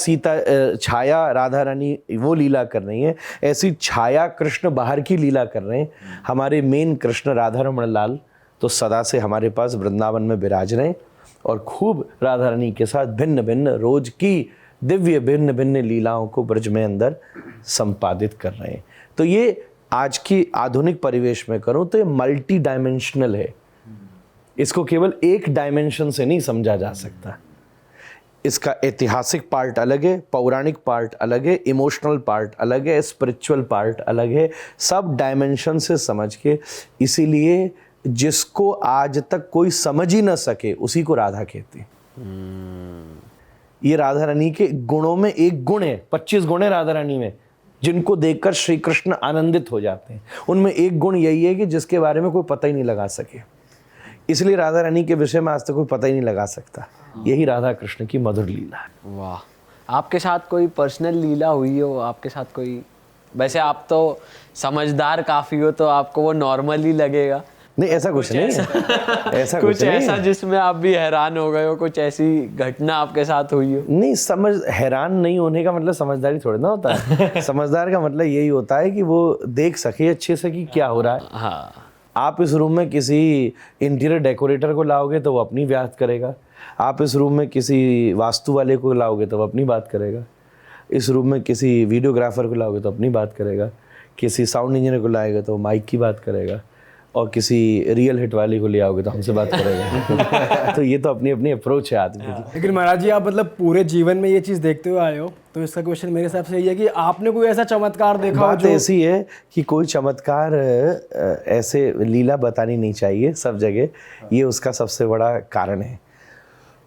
राधा रानी वो लीला कर रही हैं, ऐसी छाया कृष्ण बाहर की लीला कर रहे हैं। हमारे मेन कृष्ण राधा रमण लाल तो सदा से हमारे पास वृंदावन में विराज रहे और खूब राधा रानी के साथ भिन्न भिन्न रोज की दिव्य भिन्न भिन्न लीलाओं को ब्रज में अंदर संपादित कर रहे हैं। तो ये आज की आधुनिक परिवेश में करूं तो ये मल्टी डायमेंशनल है, इसको केवल एक डायमेंशन से नहीं समझा जा सकता। इसका ऐतिहासिक पार्ट अलग है, पौराणिक पार्ट अलग है, इमोशनल पार्ट अलग है, स्पिरिचुअल पार्ट अलग है, सब डायमेंशन से समझ के, इसीलिए जिसको आज तक कोई समझ ही ना सके उसी को राधा कहते हैं। ये राधा रानी के गुणों में एक गुण है, 25 गुण है राधा रानी में, जिनको देखकर श्री कृष्ण आनंदित हो जाते हैं। उनमें एक गुण यही है कि जिसके बारे में कोई पता ही नहीं लगा सके, इसलिए राधा रानी के विषय में आज तक कोई पता ही नहीं लगा सकता। यही राधा कृष्ण की मधुर लीला है। वाह, आपके साथ कोई पर्सनल लीला हुई हो? आपके साथ कोई, वैसे आप तो समझदार काफ़ी हो तो आपको वो नॉर्मल ही लगेगा। नहीं, ऐसा कुछ नहीं है, ऐसा कुछ नहीं ऐसा है। जिसमें आप भी हैरान हो गए हो, कुछ ऐसी घटना आपके साथ हुई हो? नहीं, हैरान नहीं होने का मतलब समझदारी थोड़ी ना होता है। समझदार का मतलब यही होता है कि वो देख सके अच्छे से कि क्या हो रहा है। हाँ, आप इस रूम में किसी इंटीरियर डेकोरेटर को लाओगे तो वो अपनी बात करेगा, आप इस रूम में किसी वास्तु वाले को लाओगे तो वो अपनी बात करेगा, इस रूम में किसी वीडियोग्राफर को लाओगे तो अपनी बात करेगा, किसी साउंड इंजीनियर को लाएगा तो माइक की बात करेगा, और किसी रियल हिट वाले को ले आओगे तो हमसे बात करेगा। तो ये तो अपनी अपनी अप्रोच है आदमी की। लेकिन महाराज जी, आप मतलब पूरे जीवन में ये चीज़ देखते हुए आए हो, तो इसका क्वेश्चन मेरे हिसाब से ये है कि आपने कोई ऐसा चमत्कार देखा हो बात जो ऐसी है कि कोई चमत्कार ऐसे लीला बतानी नहीं चाहिए सब जगह, ये उसका सबसे बड़ा कारण है।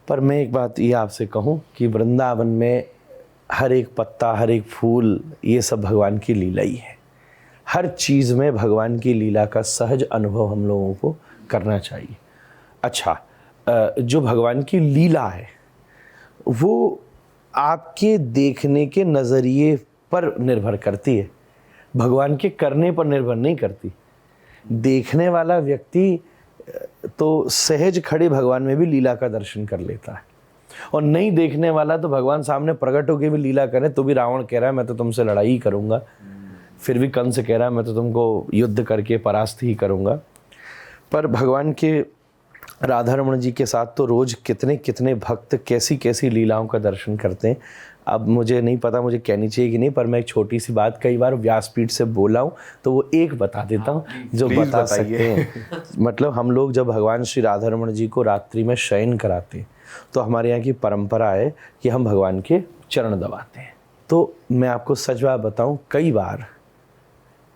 पर मैं एक बात ये आपसे कहूँ कि वृंदावन में हर एक पत्ता, हर एक फूल, ये सब भगवान की लीला ही है। हर चीज़ में भगवान की लीला का सहज अनुभव हम लोगों को करना चाहिए। अच्छा, जो भगवान की लीला है वो आपके देखने के नज़रिए पर निर्भर करती है, भगवान के करने पर निर्भर नहीं करती। देखने वाला व्यक्ति तो सहज खड़े भगवान में भी लीला का दर्शन कर लेता है, और नहीं देखने वाला तो भगवान सामने प्रकट होकर भी लीला करे तो भी रावण कह रहा है मैं तो तुमसे लड़ाई ही करूँगा, फिर भी कंस कह रहा है मैं तो तुमको युद्ध करके परास्त ही करूँगा। पर भगवान के राधा रमण जी के साथ तो रोज़ कितने कितने भक्त कैसी कैसी लीलाओं का दर्शन करते हैं। अब मुझे नहीं पता मुझे कहनी चाहिए कि नहीं, पर मैं एक छोटी सी बात कई बार व्यासपीठ से बोला हूँ तो वो एक बता देता हूँ जो बता सकते हैं। मतलब हम लोग जब भगवान श्री राधा रमण जी को रात्रि में शयन कराते हैं तो हमारे यहाँ की परंपरा है कि हम भगवान के चरण दबाते हैं। तो मैं आपको सच बात बताऊँ, कई बार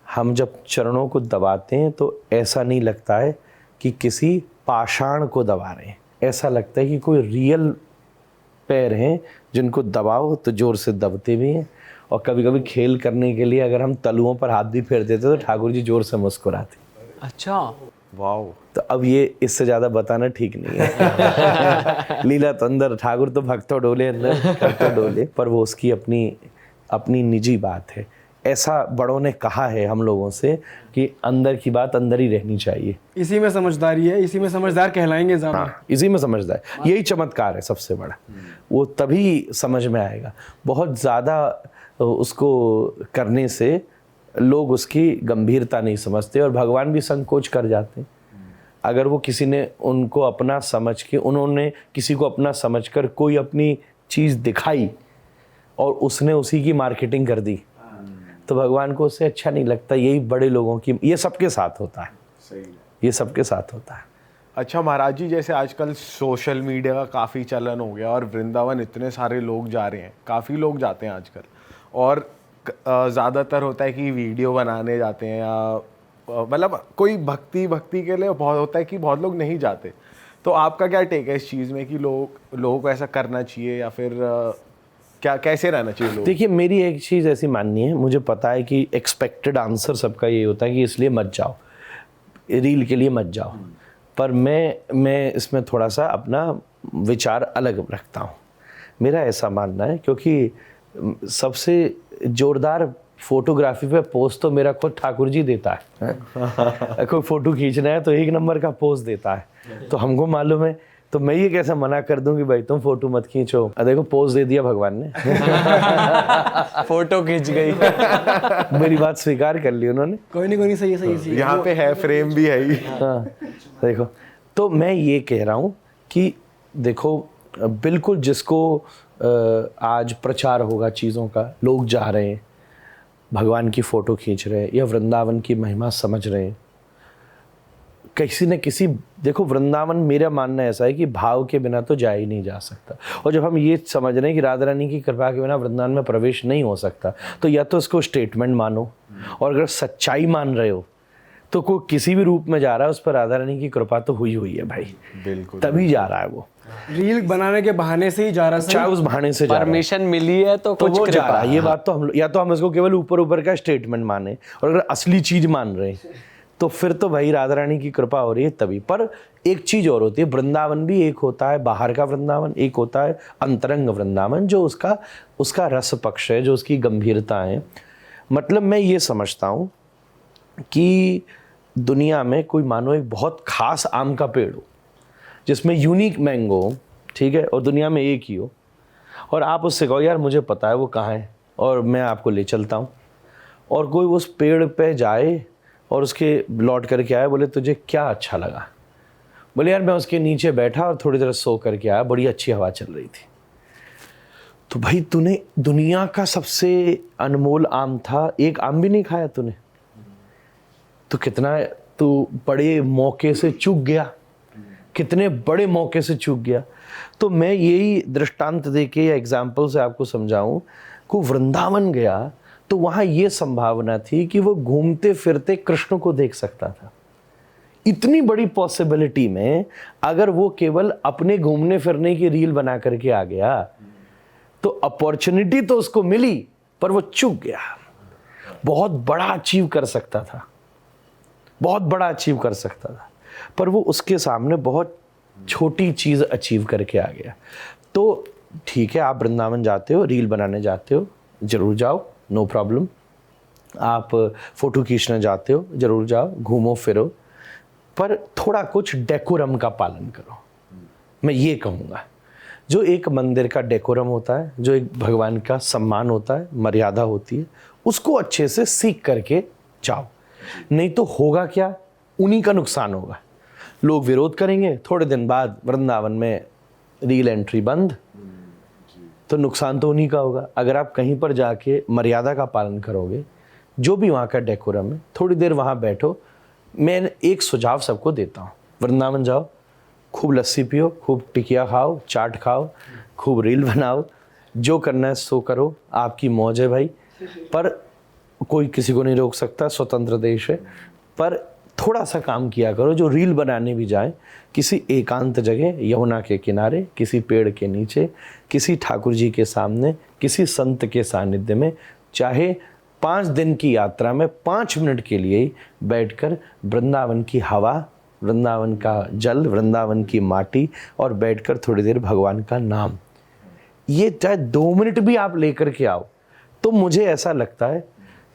हम जब चरणों को दबाते हैं तो ऐसा नहीं लगता है कि किसी पाषाण को दबा रहे हैं, ऐसा लगता है कि कोई रियल पैर हैं जिनको दबाओ तो जोर से दबते भी हैं। और कभी कभी खेल करने के लिए अगर हम तलुओं पर हाथ भी फेर देते तो ठाकुर जी जोर से मुस्कुराते। अच्छा, वाओ। तो अब ये इससे ज़्यादा बताना ठीक नहीं है। लीला तो अंदर, ठाकुर तो भक्तों डोले अंदर, भक्तों डोले, पर वो उसकी अपनी अपनी निजी बात है। ऐसा बड़ों ने कहा है हम लोगों से कि अंदर की बात अंदर ही रहनी चाहिए। इसी में समझदारी है, इसी में समझदार कहलाएंगे ज़्यादा। हाँ, इसी में समझदार, यही चमत्कार है सबसे बड़ा। वो तभी समझ में आएगा। बहुत ज़्यादा उसको करने से लोग उसकी गंभीरता नहीं समझते और भगवान भी संकोच कर जाते हैं। अगर वो किसी ने उनको अपना समझ के, उन्होंने किसी को अपना समझकर कोई अपनी चीज़ दिखाई और उसने उसी की मार्केटिंग कर दी तो भगवान को उससे अच्छा नहीं लगता। यही बड़े लोगों की, ये सबके साथ होता है। सही है, ये सबके साथ होता है। अच्छा महाराज जी, जैसे आजकल सोशल मीडिया का काफ़ी चलन हो गया और वृंदावन इतने सारे लोग जा रहे हैं, काफ़ी लोग जाते हैं आजकल, और ज़्यादातर होता है कि वीडियो बनाने जाते हैं या मतलब कोई भक्ति के लिए बहुत होता है कि बहुत लोग नहीं जाते। तो आपका क्या टेक है इस चीज़ में कि लोगों को ऐसा करना चाहिए या फिर क्या कैसे रहना चाहिए लोग? देखिए, मेरी एक चीज़ ऐसी माननी है, मुझे पता है कि एक्सपेक्टेड आंसर सबका ये होता है कि इसलिए मत जाओ, रील के लिए मत जाओ, पर मैं इसमें थोड़ा सा अपना विचार अलग रखता हूँ। मेरा ऐसा मानना है, क्योंकि सबसे जोरदार फोटोग्राफी पे पोज तो मेरा खुद ठाकुर जी देता है। कोई फोटो खींचना है तो 1 नंबर का पोज देता है, तो हमको मालूम है, तो मैं ये कैसे मना कर दूं कि भाई तुम फोटो मत खींचो। देखो पोज दे दिया भगवान ने। फोटो खींच गई। मेरी बात स्वीकार कर ली उन्होंने। कोई नहीं सही है। यहाँ पे है, फ्रेम भी है ही। हाँ देखो, तो मैं ये कह रहा हूँ कि देखो बिल्कुल जिसको आज प्रचार होगा चीज़ों का, लोग जा रहे हैं भगवान की फ़ोटो खींच रहे हैं या वृंदावन की महिमा समझ रहे हैं, किसी न किसी, देखो वृंदावन मेरा मानना ऐसा है कि भाव के बिना तो जा ही नहीं जा सकता। और जब हम ये समझ रहे हैं कि राधा रानी की कृपा के बिना वृंदावन में प्रवेश नहीं हो सकता, तो या तो इसको स्टेटमेंट मानो, और अगर सच्चाई मान रहे हो तो कोई किसी भी रूप में जा रहा है उस पर राधा रानी की कृपा तो हुई है भाई, बिल्कुल, तभी जा रहा है वो। रील बनाने के बहाने से ही जा रहा है, चाहे उस बहाने से जा रहा है, परमिशन मिली है तो कुछ वो जा कृपा रहा है। ये बात तो हम, या तो हम इसको केवल ऊपर ऊपर का स्टेटमेंट माने, और अगर असली चीज मान रहे हैं तो फिर तो भाई राधा रानी की कृपा हो रही है तभी। पर एक चीज और होती है, वृंदावन भी एक होता है बाहर का वृंदावन, एक होता है अंतरंग वृंदावन, जो उसका रस पक्ष है, जो उसकी गंभीरता है। मतलब मैं ये समझता हूँ कि दुनिया में कोई मानो एक बहुत खास आम का पेड़ हो जिसमें यूनिक मैंगो हो, ठीक है, और दुनिया में एक ही हो, और आप उससे कहो यार मुझे पता है वो कहाँ है और मैं आपको ले चलता हूँ, और कोई उस पेड़ पे जाए और उसके लौट करके आए, बोले तुझे क्या अच्छा लगा, बोले यार मैं उसके नीचे बैठा और थोड़ी देर सो करके आया, बड़ी अच्छी हवा चल रही थी। तो भाई तूने दुनिया का सबसे अनमोल आम था, एक आम भी नहीं खाया तूने, तो कितना तू बड़े मौके से चूक गया, कितने बड़े मौके से चूक गया। तो मैं यही दृष्टांत देके या एग्जाम्पल से आपको समझाऊं को वृंदावन गया तो वहाँ ये संभावना थी कि वो घूमते फिरते कृष्ण को देख सकता था। इतनी बड़ी पॉसिबिलिटी में अगर वो केवल अपने घूमने फिरने की रील बना करके आ गया तो अपॉर्चुनिटी तो उसको मिली पर वो चूक गया। बहुत बड़ा अचीव कर सकता था, बहुत बड़ा अचीव कर सकता था, पर वो उसके सामने बहुत छोटी चीज़ अचीव करके आ गया। तो ठीक है, आप वृंदावन जाते हो, रील बनाने जाते हो, ज़रूर जाओ, नो प्रॉब्लम। आप फ़ोटो खींचने जाते हो, ज़रूर जाओ, घूमो फिरो, पर थोड़ा कुछ डेकोरम का पालन करो। मैं ये कहूँगा, जो एक मंदिर का डेकोरम होता है, जो एक भगवान का सम्मान होता है, मर्यादा होती है, उसको अच्छे से सीख करके जाओ। नहीं तो होगा क्या, उन्हीं का नुकसान होगा। लोग विरोध करेंगे, थोड़े दिन बाद वृंदावन में रील एंट्री बंद, तो नुकसान तो उन्हीं का होगा। अगर आप कहीं पर जाके मर्यादा का पालन करोगे, जो भी वहाँ का डेकोरम है, थोड़ी देर वहाँ बैठो। मैं एक सुझाव सबको देता हूँ, वृंदावन जाओ, खूब लस्सी पियो, खूब टिकिया खाओ, चाट खाओ, खूब रील बनाओ, जो करना है सो करो, आपकी मौज है भाई। पर कोई किसी को नहीं रोक सकता, स्वतंत्र देश है। पर थोड़ा सा काम किया करो, जो रील बनाने भी जाए किसी एकांत जगह, यमुना के किनारे, किसी पेड़ के नीचे, किसी ठाकुर जी के सामने, किसी संत के सानिध्य में, चाहे 5 दिन की यात्रा में 5 मिनट के लिए ही बैठकर वृंदावन की हवा, वृंदावन का जल, वृंदावन की माटी, और बैठकर थोड़ी देर भगवान का नाम, ये चाहे 2 मिनट भी आप लेकर के आओ, तो मुझे ऐसा लगता है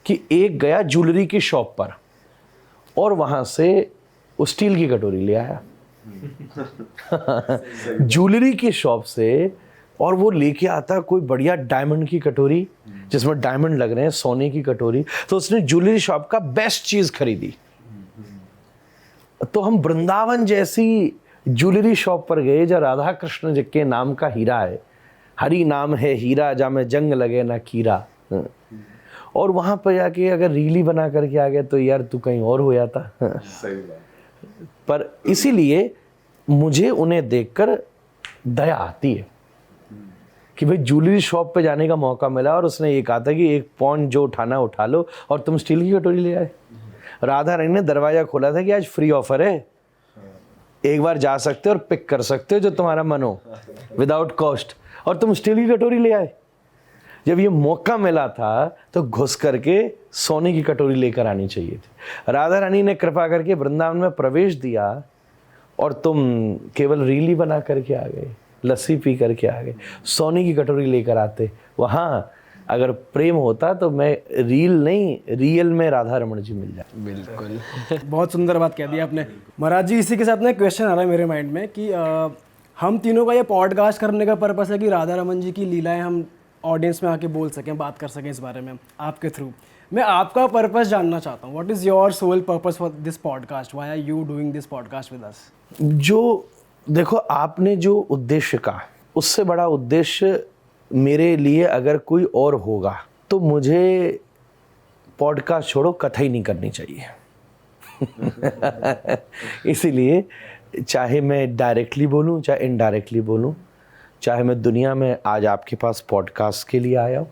कि एक गया ज्वेलरी की शॉप पर और वहाँ से वो स्टील की कटोरी ले आया ज्वेलरी की शॉप से, और वो लेके आता कोई बढ़िया डायमंड की कटोरी जिसमें डायमंड लग रहे हैं, सोने की कटोरी। तो उसने ज्वेलरी शॉप का बेस्ट चीज़ खरीदी। तो हम वृंदावन जैसी ज्वेलरी शॉप पर गए जहाँ राधा कृष्ण जी के नाम का हीरा है, हरि नाम है हीरा, जा में जंग लगे ना कीरा। और वहाँ पर जाके अगर रीली बना करके आ गया तो यार तू कहीं और हो जाता। सही बात। पर इसीलिए मुझे उन्हें देखकर दया आती है कि भाई ज्वेलरी शॉप पे जाने का मौका मिला और उसने ये कहा था कि 1 पौंड जो उठाना उठा लो, और तुम स्टील की कटोरी ले आए। राधा रानी ने दरवाजा खोला था कि आज फ्री ऑफर है, एक बार जा सकते हो और पिक कर सकते हो जो तुम्हारा मन हो, विदाउट कॉस्ट, और तुम स्टील की कटोरी ले आए। जब ये मौका मिला था तो घुस करके सोने की कटोरी लेकर आनी चाहिए थी। राधा रानी ने कृपा करके वृंदावन में प्रवेश दिया और तुम केवल रील ही बना करके आ गए। लस्सी पी करके आ गए, सोने की कटोरी लेकर आते। वहाँ अगर प्रेम होता तो मैं रियल में राधा रमण जी मिल जाए। बिल्कुल। बहुत सुंदर बात कह दी आपने महाराज जी। इसी के साथ ना एक क्वेश्चन आ रहा है मेरे माइंड में कि हम तीनों का ये पॉडकास्ट करने का पर्पस है कि राधा रमन जी की लीलाएं हम ऑडियंस में आके बोल सकें, बात कर सकें इस बारे में आपके थ्रू। मैं आपका पर्पस जानना चाहता हूँ, what is your soul purpose for this podcast, why are you doing this podcast with us? जो देखो आपने जो उद्देश्य कहा, उससे बड़ा उद्देश्य मेरे लिए अगर कोई और होगा तो मुझे पॉडकास्ट छोड़ो कथा ही नहीं करनी चाहिए। इसीलिए चाहे मैं डायरेक्टली बोलूं चाहे इनडायरेक्टली बोलूं, चाहे मैं दुनिया में आज आपके पास पॉडकास्ट के लिए आया हूं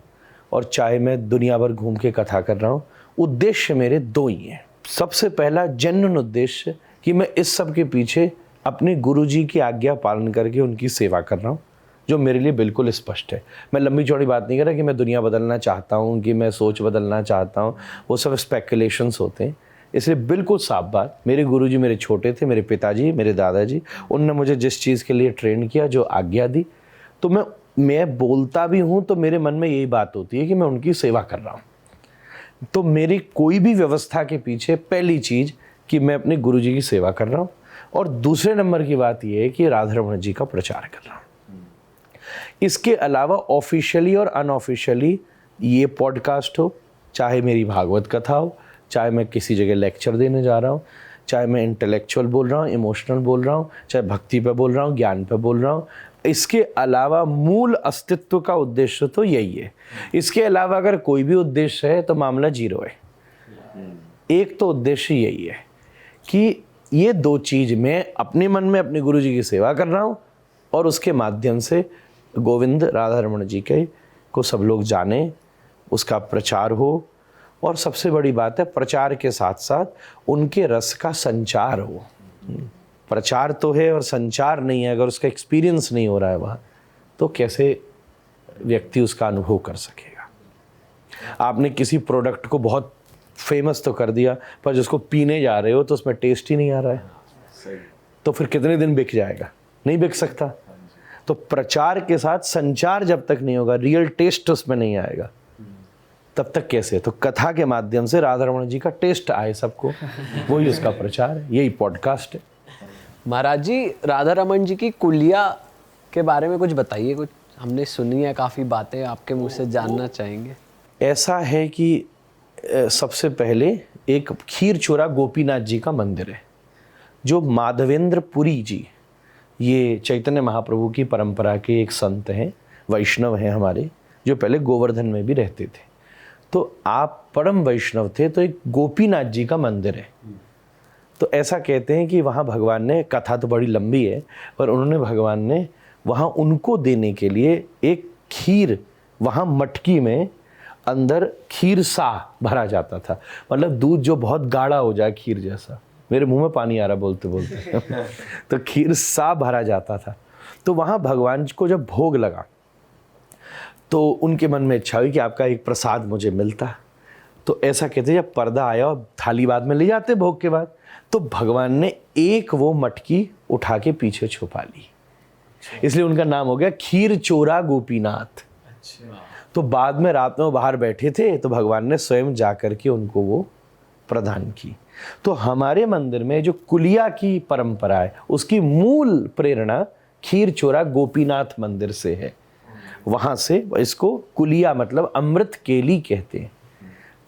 और चाहे मैं दुनिया भर घूम के कथा कर रहा हूं, उद्देश्य मेरे दो ही हैं। सबसे पहला जेन्युइन उद्देश्य कि मैं इस सब के पीछे अपने गुरुजी की आज्ञा पालन करके उनकी सेवा कर रहा हूँ, जो मेरे लिए बिल्कुल स्पष्ट है। मैं लंबी चौड़ी बात नहीं कर रहा कि मैं दुनिया बदलना चाहता हूँ, कि मैं सोच बदलना चाहता हूँ, वो सब स्पेकुलेशंस होते हैं। इसलिए बिल्कुल साफ बात, मेरे गुरुजी मेरे छोटे थे, मेरे पिताजी, मेरे दादाजी, उनने मुझे जिस चीज़ के लिए ट्रेन किया, जो आज्ञा दी, तो मैं बोलता भी हूँ तो मेरे मन में यही बात होती है कि मैं उनकी सेवा कर रहा हूँ। तो मेरी कोई भी व्यवस्था के पीछे पहली चीज़ कि मैं अपने गुरुजी की सेवा कर रहा हूँ, और दूसरे नंबर की बात यह है कि राधा रमण जी का प्रचार कर रहा हूँ। इसके अलावा ऑफिशियली और अनऑफिशियली ये पॉडकास्ट हो, चाहे मेरी भागवत कथा हो, चाहे मैं किसी जगह लेक्चर देने जा रहा हूँ, चाहे मैं इंटेलेक्चुअल बोल रहा हूँ, इमोशनल बोल रहा हूँ, चाहे भक्ति पे बोल रहा हूँ, ज्ञान पे बोल रहा हूँ, इसके अलावा मूल अस्तित्व का उद्देश्य तो यही है। इसके अलावा अगर कोई भी उद्देश्य है तो मामला जीरो है। एक तो उद्देश्य यही है कि ये दो चीज़, मैं अपने मन में अपने गुरु जी की सेवा कर रहा हूँ और उसके माध्यम से गोविंद राधा रमण जी के को सब लोग जाने, उसका प्रचार हो, और सबसे बड़ी बात है प्रचार के साथ साथ उनके रस का संचार हो। प्रचार तो है और संचार नहीं है, अगर उसका एक्सपीरियंस नहीं हो रहा है वहाँ, तो कैसे व्यक्ति उसका अनुभव कर सकेगा। आपने किसी प्रोडक्ट को बहुत फेमस तो कर दिया, पर जिसको पीने जा रहे हो तो उसमें टेस्ट ही नहीं आ रहा है, तो फिर कितने दिन बिक जाएगा? नहीं बिक सकता। तो प्रचार के साथ संचार जब तक नहीं होगा, रियल टेस्ट उसमें नहीं आएगा, तब तक कैसे? तो कथा के माध्यम से राधा रमण जी का टेस्ट आए सबको, वही उसका प्रचार है, यही पॉडकास्ट है। महाराज जी, राधा रमण जी की कुलिया के बारे में कुछ बताइए। कुछ हमने सुनी है काफ़ी बातें, आपके मुंह से जानना चाहेंगे। ऐसा है कि सबसे पहले एक खीर चोरा गोपीनाथ जी का मंदिर है, जो माधवेंद्र पुरी जी, ये चैतन्य महाप्रभु की परंपरा के एक संत हैं, वैष्णव हैं हमारे, जो पहले गोवर्धन में भी रहते थे। तो आप परम वैष्णव थे, तो एक गोपीनाथ जी का मंदिर है। तो ऐसा कहते हैं कि वहाँ भगवान ने, कथा तो बड़ी लंबी है, पर उन्होंने, भगवान ने वहाँ उनको देने के लिए एक खीर, वहाँ मटकी में अंदर खीर सा भरा जाता था, मतलब दूध जो बहुत गाढ़ा हो जाए खीर जैसा। मेरे मुंह में पानी आ रहा बोलते बोलते। तो खीर सा भरा जाता था। तो वहाँ भगवान को जब भोग लगा तो उनके मन में इच्छा हुई कि आपका एक प्रसाद मुझे मिलता। तो ऐसा कहते, जब पर्दा आया और थाली बाद में ले जाते भोग के बाद, तो भगवान ने एक वो मटकी उठा के पीछे छुपा ली, इसलिए उनका नाम हो गया खीर चोरा गोपीनाथ। तो बाद में रात में वो बाहर बैठे थे, तो भगवान ने स्वयं जा कर के उनको वो प्रदान की। तो हमारे मंदिर में जो कुलिया की परंपरा है, उसकी मूल प्रेरणा खीर चोरा गोपीनाथ मंदिर से है। वहाँ से इसको कुलिया मतलब अमृत केली कहते हैं,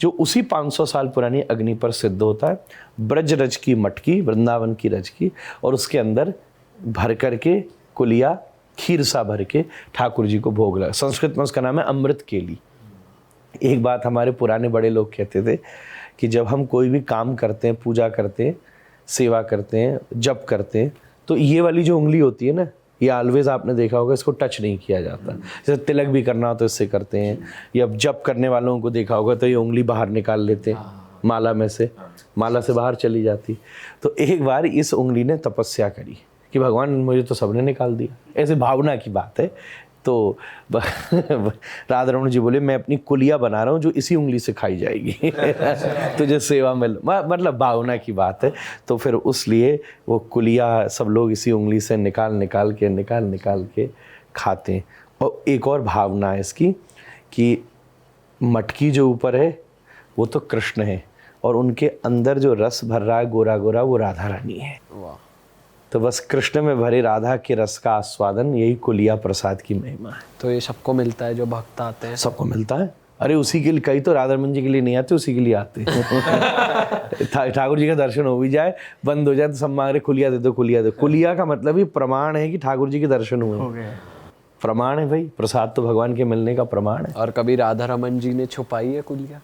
जो उसी 500 साल पुरानी अग्नि पर सिद्ध होता है। ब्रज रज की मटकी, वृंदावन की रज की, और उसके अंदर भर करके कुलिया खीर सा भर के ठाकुर जी को भोग लगा। संस्कृत में उसका नाम है अमृत केली। एक बात हमारे पुराने बड़े लोग कहते थे कि जब हम कोई भी काम करते हैं, पूजा करते हैं, सेवा करते हैं, जप करते हैं, तो ये वाली जो उंगली होती है ना, ये ऑलवेज आपने देखा होगा, इसको टच नहीं किया जाता। जैसे तिलक भी करना हो तो इससे करते हैं, या जप करने वालों को देखा होगा तो ये उंगली बाहर निकाल लेते हैं माला में से, माला से बाहर चली जाती। तो एक बार इस उंगली ने तपस्या करी कि भगवान मुझे तो सबने निकाल दिया, ऐसे भावना की बात है। तो राधा रमन जी बोले मैं अपनी कुलिया बना रहा हूँ जो इसी उंगली से खाई जाएगी तुझे सेवा मिल, मतलब भावना की बात है। तो फिर उस लिए वो कुलिया सब लोग इसी उंगली से निकाल के खाते हैं। और एक और भावना है इसकी कि मटकी जो ऊपर है वो तो कृष्ण है और उनके अंदर जो रस भर रहा है गोरा गोरा वो राधा रानी है। वाह। तो बस कृष्ण में भरे राधा के रस का आस्वादन, यही कुलिया प्रसाद की महिमा है। तो ये सबको मिलता है जो भक्त आते हैं? सबको मिलता है। अरे उसी के लिए, कई तो राधा रमन जी के लिए नहीं आते, उसी के लिए आते ठाकुर जी का दर्शन हो भी जाए, बंद हो जाए तो सब मांग रहे कुलिया दे दो, कुलिया दे दो। कुलिया का मतलब ही प्रमाण है कि ठाकुर जी के दर्शन हुए, प्रमाण है भाई। प्रसाद तो भगवान के मिलने का प्रमाण है। और कभी राधा रमन जी ने छुपाई है कुलिया?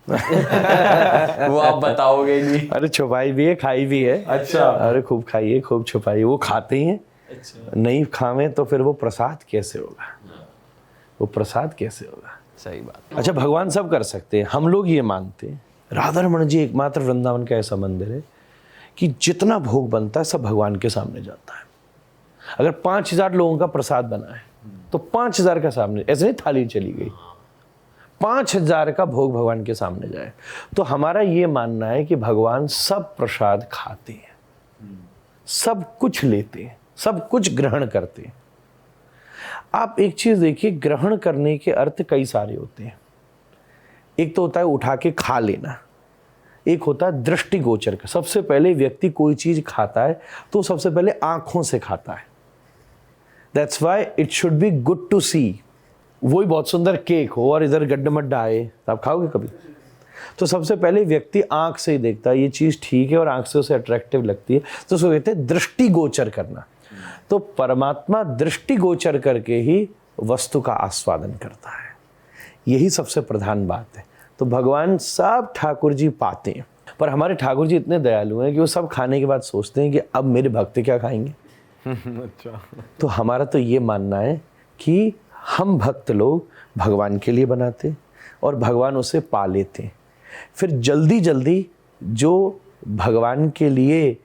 वो आप बताओगे नहीं? अरे छुपाई भी है, खाई भी है। अच्छा। अरे खूब खाई है, खूब छुपाई। वो खाते ही हैं। अच्छा। नहीं खावे तो फिर वो प्रसाद कैसे होगा? वो प्रसाद कैसे होगा? सही बात। अच्छा, भगवान सब कर सकते हैं, हम लोग ये मानते हैं। राधा रमन जी एकमात्र वृंदावन का ऐसा मंदिर है कि जितना भोग बनता है सब भगवान के सामने जाता है। अगर 5000 लोगों का प्रसाद बना है तो 5000 का सामने, ऐसे नहीं थाली चली गई, 5000 का भोग भगवान के सामने जाए। तो हमारा ये मानना है कि भगवान सब प्रसाद खाते हैं, सब कुछ लेते हैं, सब कुछ ग्रहण करते हैं। आप एक चीज देखिए, ग्रहण करने के अर्थ कई सारे होते हैं। एक तो होता है उठा के खा लेना, एक होता है दृष्टिगोचर का। सबसे पहले व्यक्ति कोई चीज खाता है तो सबसे पहले आंखों से खाता है। That's why it should be good to see. वही बहुत सुंदर केक हो और इधर गड्ढा मड्ढा आए, आप खाओगे कभी? तो सबसे पहले व्यक्ति आंख से ही देखता है ये चीज ठीक है और आंख से उसे अट्रैक्टिव लगती है, तो उसको कहते हैं दृष्टिगोचर करना। तो परमात्मा दृष्टिगोचर करके ही वस्तु का आस्वादन करता है, यही सबसे प्रधान बात है। तो भगवान सब ठाकुर जी पाते हैं, पर हमारे ठाकुर जी इतने दयालु हैं कि वो सब खाने के बाद सोचते हैं कि अब मेरे भक्त क्या खाएंगे। अच्छा। तो हमारा तो ये मानना है कि हम भक्त लोग भगवान के लिए बनाते और भगवान उसे पा लेते। फिर जल्दी जल्दी जो भगवान के लिए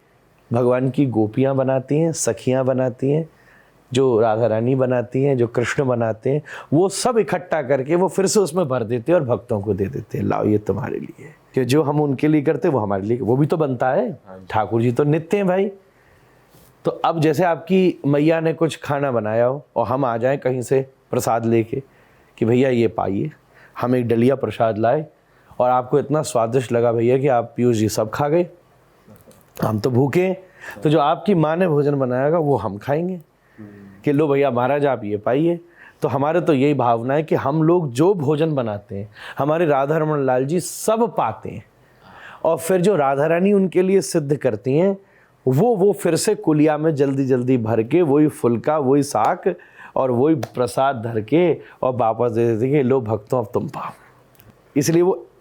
भगवान की गोपियाँ बनाती हैं, सखियाँ बनाती हैं, जो राधा रानी बनाती हैं, जो कृष्ण बनाते हैं, वो सब इकट्ठा करके वो फिर से उसमें भर देते हैं और भक्तों को दे देते हैं, लाओ ये तुम्हारे लिए। कि जो हम उनके लिए करते वो हमारे लिए, वो भी तो बनता है। ठाकुर जी तो नित्य हैं भाई। तो अब जैसे आपकी मैया ने कुछ खाना बनाया हो और हम आ जाएं कहीं से प्रसाद लेके कि भैया ये पाइए, हम एक डलिया प्रसाद लाए और आपको इतना स्वादिष्ट लगा भैया कि आप पीयूष जी सब खा गए, हम तो भूखे हैं। तो जो आपकी माँ ने भोजन बनाएगा वो हम खाएंगे कि लो भैया महाराज आप ये पाइए। तो हमारे तो यही भावना है कि हम लोग जो भोजन बनाते हैं हमारे राधा रमन लाल जी सब पाते हैं, और फिर जो राधा रानी उनके लिए सिद्ध करती हैं वो फिर से कुलिया में जल्दी जल्दी भर के वही फुल्का, वही साग और वही प्रसाद धर के और वापस दे देते कि लो भक्तों अब तुम पाओ।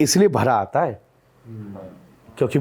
इसलिए भरा आता है, क्योंकि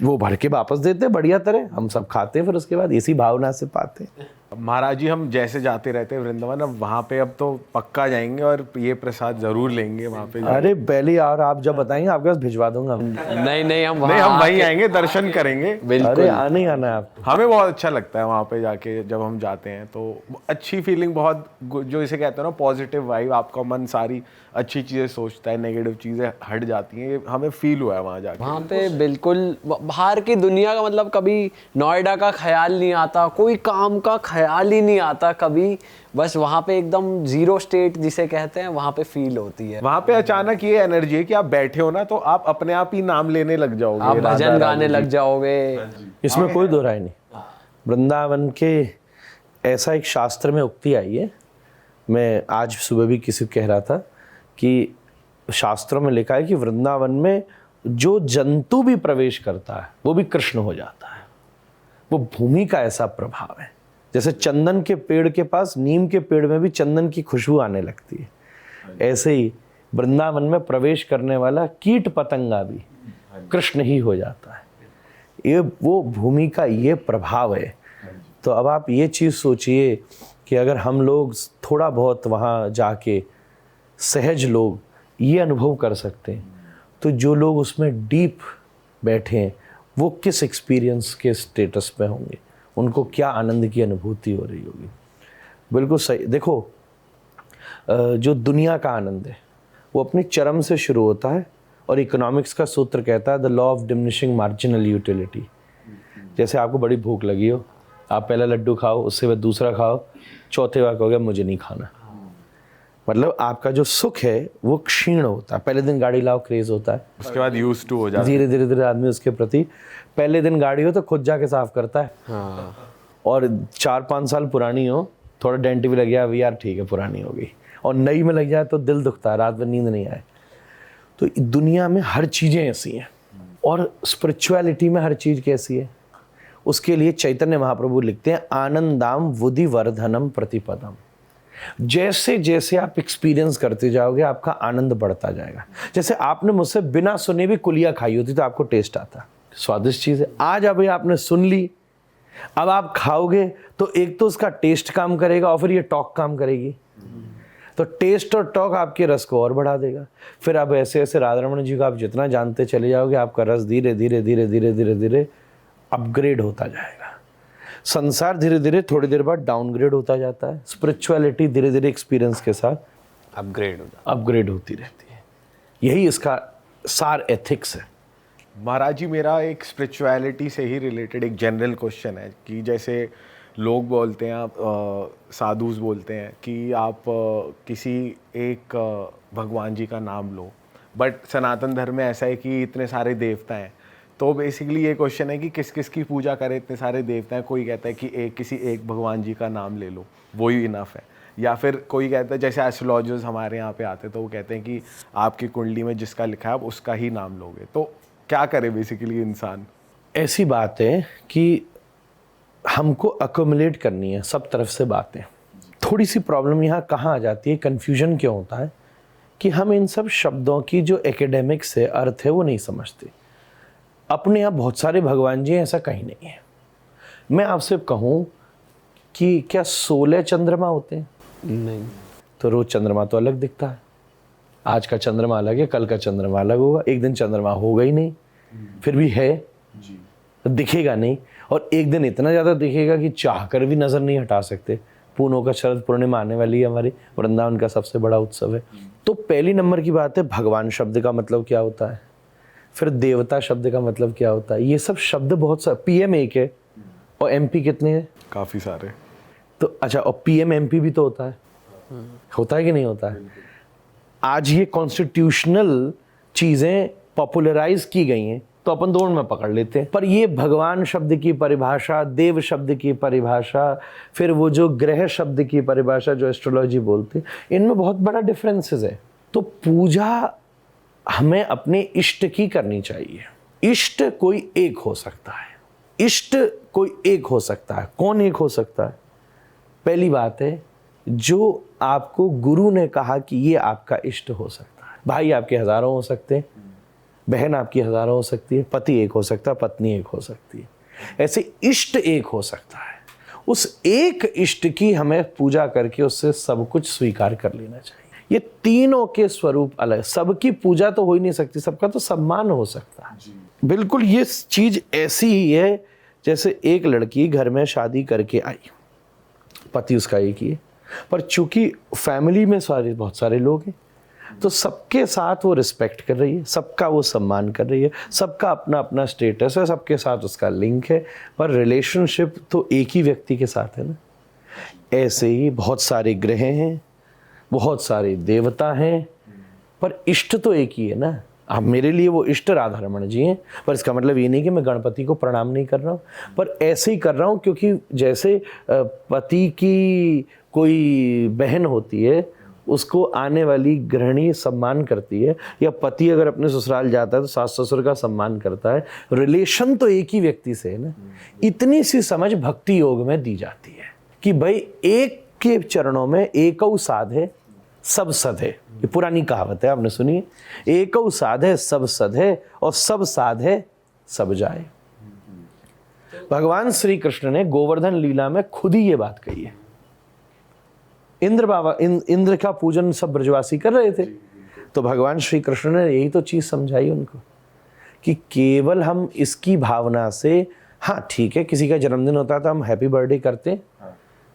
वो भर के वापस देते बढ़िया तरह, हम सब खाते हैं, फिर उसके बाद इसी भावना से पाते हैं। महाराज जी हम जैसे जाते रहते हैं वृंदावन, अब वहाँ पे अब तो पक्का जाएंगे और ये प्रसाद जरूर लेंगे वहाँ पे। अरे पहले यार आप जब बताएंगे आपके पास भिजवा दूंगा। नहीं हम वहीं आएंगे, दर्शन करेंगे। अरे आने ही आना है आपको। हमें बहुत अच्छा लगता है वहाँ पे जाके, जब हम जाते हैं तो अच्छी फीलिंग, बहुत जो इसे कहते हैं ना पॉजिटिव वाइब, आपका मन सारी अच्छी चीज़ें सोचता है, नेगेटिव चीज़ें हट जाती हैं, ये हमें फील हुआ है वहाँ जाके। वहाँ पे बिल्कुल बाहर की दुनिया का मतलब कभी नोएडा का ख्याल नहीं आता, कोई काम का ख्याल ही नहीं आता कभी, बस वहाँ पे एकदम जीरो स्टेट जिसे कहते हैं वहाँ पे फील होती है। वहाँ पे अचानक ये एनर्जी है कि आप बैठे हो ना तो आप अपने आप ही नाम लेने लग जाओगे, आप भजन गाने लग जाओगे, इसमें कोई दो राय नहीं। वृंदावन के ऐसा एक शास्त्र में उक्ति आई है, मैं आज सुबह भी किसी को कह रहा था कि शास्त्रों में लिखा है कि वृंदावन में जो जंतु भी प्रवेश करता है वो भी कृष्ण हो जाता है। वो भूमि का ऐसा प्रभाव है, जैसे चंदन के पेड़ के पास, नीम के पेड़ में भी चंदन की खुशबू आने लगती है, ऐसे ही वृंदावन में प्रवेश करने वाला कीट पतंगा भी कृष्ण ही हो जाता है। ये वो भूमि का ये प्रभाव है। तो अब आप ये चीज़ सोचिए कि अगर हम लोग थोड़ा बहुत वहाँ जाके सहज लोग ये अनुभव कर सकते हैं, तो जो लोग उसमें डीप बैठे हैं वो किस एक्सपीरियंस के स्टेटस पे होंगे, उनको क्या आनंद की अनुभूति हो रही होगी। बिल्कुल सही। देखो जो दुनिया का आनंद है वो अपनी चरम से शुरू होता है, और इकोनॉमिक्स का सूत्र कहता है the law of diminishing marginal utility. जैसे आपको बड़ी भूख लगी हो, आप पहला लड्डू खाओ, उससे बाद दूसरा खाओ, चौथे बार कहोगे मुझे नहीं खाना। मतलब आपका जो सुख है वो क्षीण होता है। पहले दिन गाड़ी लाओ क्रेज होता है, उसके बाद यूज टू हो जाता है। धीरे धीरे धीरे आदमी उसके प्रति, पहले दिन गाड़ी हो तो खुद जाके साफ करता है, हाँ। और 4-5 साल पुरानी हो, थोड़ा डेंट भी लग गया, अभी यार ठीक है पुरानी हो गई, और नई में लग जाए तो दिल दुखता है, रात में नींद नहीं आए। तो दुनिया में हर चीज़ें ऐसी हैं, और स्पिरिचुअलिटी में हर चीज़ कैसी है, उसके लिए चैतन्य महाप्रभु लिखते हैं आनंदाम बुद्धि वर्धनम प्रतिपदम। जैसे जैसे आप एक्सपीरियंस करते जाओगे आपका आनंद बढ़ता जाएगा। जैसे आपने मुझसे बिना सुने भी कुलिया खाई होती तो आपको टेस्ट आता, स्वादिष्ट चीज़ है। आज अभी आपने सुन ली, अब आप खाओगे तो एक तो उसका टेस्ट काम करेगा और फिर ये टॉक काम करेगी। तो टेस्ट और टॉक आपके रस को और बढ़ा देगा। फिर आप ऐसे ऐसे राधा रमण जी को आप जितना जानते चले जाओगे, आपका रस धीरे धीरे धीरे धीरे धीरे धीरे अपग्रेड होता जाएगा। संसार धीरे धीरे थोड़ी देर बाद डाउनग्रेड होता जाता है, स्पिरिचुअलिटी धीरे धीरे एक्सपीरियंस के साथ अपग्रेड होती रहती है। यही इसका सार एथिक्स है। महाराज जी, मेरा एक स्पिरिचुअलिटी से ही रिलेटेड एक जनरल क्वेश्चन है कि जैसे लोग बोलते हैं, आप साधुस बोलते हैं कि आप किसी एक भगवान जी का नाम लो, बट सनातन धर्म में ऐसा है कि इतने सारे देवता हैं। तो बेसिकली ये क्वेश्चन है कि किस किस की पूजा करें, इतने सारे देवता हैं। कोई कहता है कि किसी एक भगवान जी का नाम ले लो, वो ही इनफ है। या फिर कोई कहता है, जैसे एस्ट्रोलॉजर्स हमारे यहाँ पे आते हैं तो वो कहते हैं कि आपकी कुंडली में जिसका लिखा है आप उसका ही नाम लोगे। तो क्या करे बेसिकली इंसान? ऐसी बात है कि हमको अकोमुलेट करनी है सब तरफ से बातें। थोड़ी सी प्रॉब्लम यहाँ कहाँ आ जाती है, कन्फ्यूजन क्यों होता है कि हम इन सब शब्दों की जो एकेडमिक्स है, अर्थ है, वो नहीं समझते। अपने यहाँ बहुत सारे भगवान जी हैं, ऐसा कहीं नहीं है। मैं आपसे कहूँ कि क्या 16 चंद्रमा होते हैं? नहीं। तो रोज चंद्रमा तो अलग दिखता है। आज का चंद्रमा अलग है, कल का चंद्रमा अलग होगा। एक दिन चंद्रमा होगा ही नहीं, फिर भी है तो दिखेगा नहीं, और एक दिन इतना ज़्यादा दिखेगा कि चाह कर भी नज़र नहीं हटा सकते। पूनों का शरद पूर्णिमा आने वाली है, हमारी वृंदावन का सबसे बड़ा उत्सव है। तो पहली नंबर की बात है, भगवान शब्द का मतलब क्या होता है, फिर देवता शब्द का मतलब क्या होता है। ये सब शब्द बहुत सा, पीएम एक है और एमपी कितने हैं? काफ़ी सारे। तो अच्छा, और पीएम एमपी भी तो होता है, होता है कि नहीं होता है? आज ये कॉन्स्टिट्यूशनल चीज़ें पॉपुलराइज की गई हैं तो अपन दोनों में पकड़ लेते हैं। पर ये भगवान शब्द की परिभाषा, देव शब्द की परिभाषा, फिर वो जो ग्रह शब्द की परिभाषा जो एस्ट्रोलॉजी बोलते हैं, इनमें बहुत बड़ा डिफरेंसेस है। तो पूजा हमें अपने इष्ट की करनी चाहिए। इष्ट कोई एक हो सकता है, इष्ट कोई एक हो सकता है। कौन एक हो सकता है? पहली बात है, जो आपको गुरु ने कहा कि ये आपका इष्ट हो सकता है। भाई आपके हजारों हो सकते हैं, बहन आपकी हजारों हो सकती है, पति एक हो सकता है, पत्नी एक हो सकती है, ऐसे इष्ट एक हो सकता है। उस एक इष्ट की हमें पूजा करके उससे सब कुछ स्वीकार कर लेना चाहिए। ये तीनों के स्वरूप अलग, सबकी पूजा तो हो ही नहीं सकती, सबका तो सम्मान हो सकता है। बिल्कुल ये चीज ऐसी ही है जैसे एक लड़की घर में शादी करके आई, पति उसका एक ही है, पर चूंकि फैमिली में बहुत सारे लोग हैं तो सबके साथ वो रिस्पेक्ट कर रही है, सबका वो सम्मान कर रही है, सबका अपना अपना स्टेटस है, सबके साथ उसका लिंक है, पर रिलेशनशिप तो एक ही व्यक्ति के साथ है ना। ऐसे ही बहुत सारे ग्रह हैं, बहुत सारे देवता हैं, पर इष्ट तो एक ही है ना। अब मेरे लिए वो इष्ट राधा रमण जी हैं, पर इसका मतलब ये नहीं कि मैं गणपति को प्रणाम नहीं कर रहा हूँ, पर ऐसे ही कर रहा हूँ क्योंकि जैसे पति की कोई बहन होती है, उसको आने वाली गृहिणी सम्मान करती है, या पति अगर अपने ससुराल जाता है तो सास ससुर का सम्मान करता है। रिलेशन तो एक ही व्यक्ति से है ना। इतनी सी समझ भक्ति योग में दी जाती है कि भाई एक के चरणों में एकौ साधे सब सधे। ये पुरानी कहावत है, आपने सुनी है, एकौ साधे सब सधे और सब साधे सब जाए। भगवान श्री कृष्ण ने गोवर्धन लीला में खुद ही ये बात कही है। इंद्र बाबा इंद्र का पूजन सब ब्रजवासी कर रहे थे, तो भगवान श्री कृष्ण ने यही तो चीज समझाई उनको कि केवल हम इसकी भावना से, हाँ ठीक है किसी का जन्मदिन होता है तो हम हैप्पी बर्थडे करते हैं,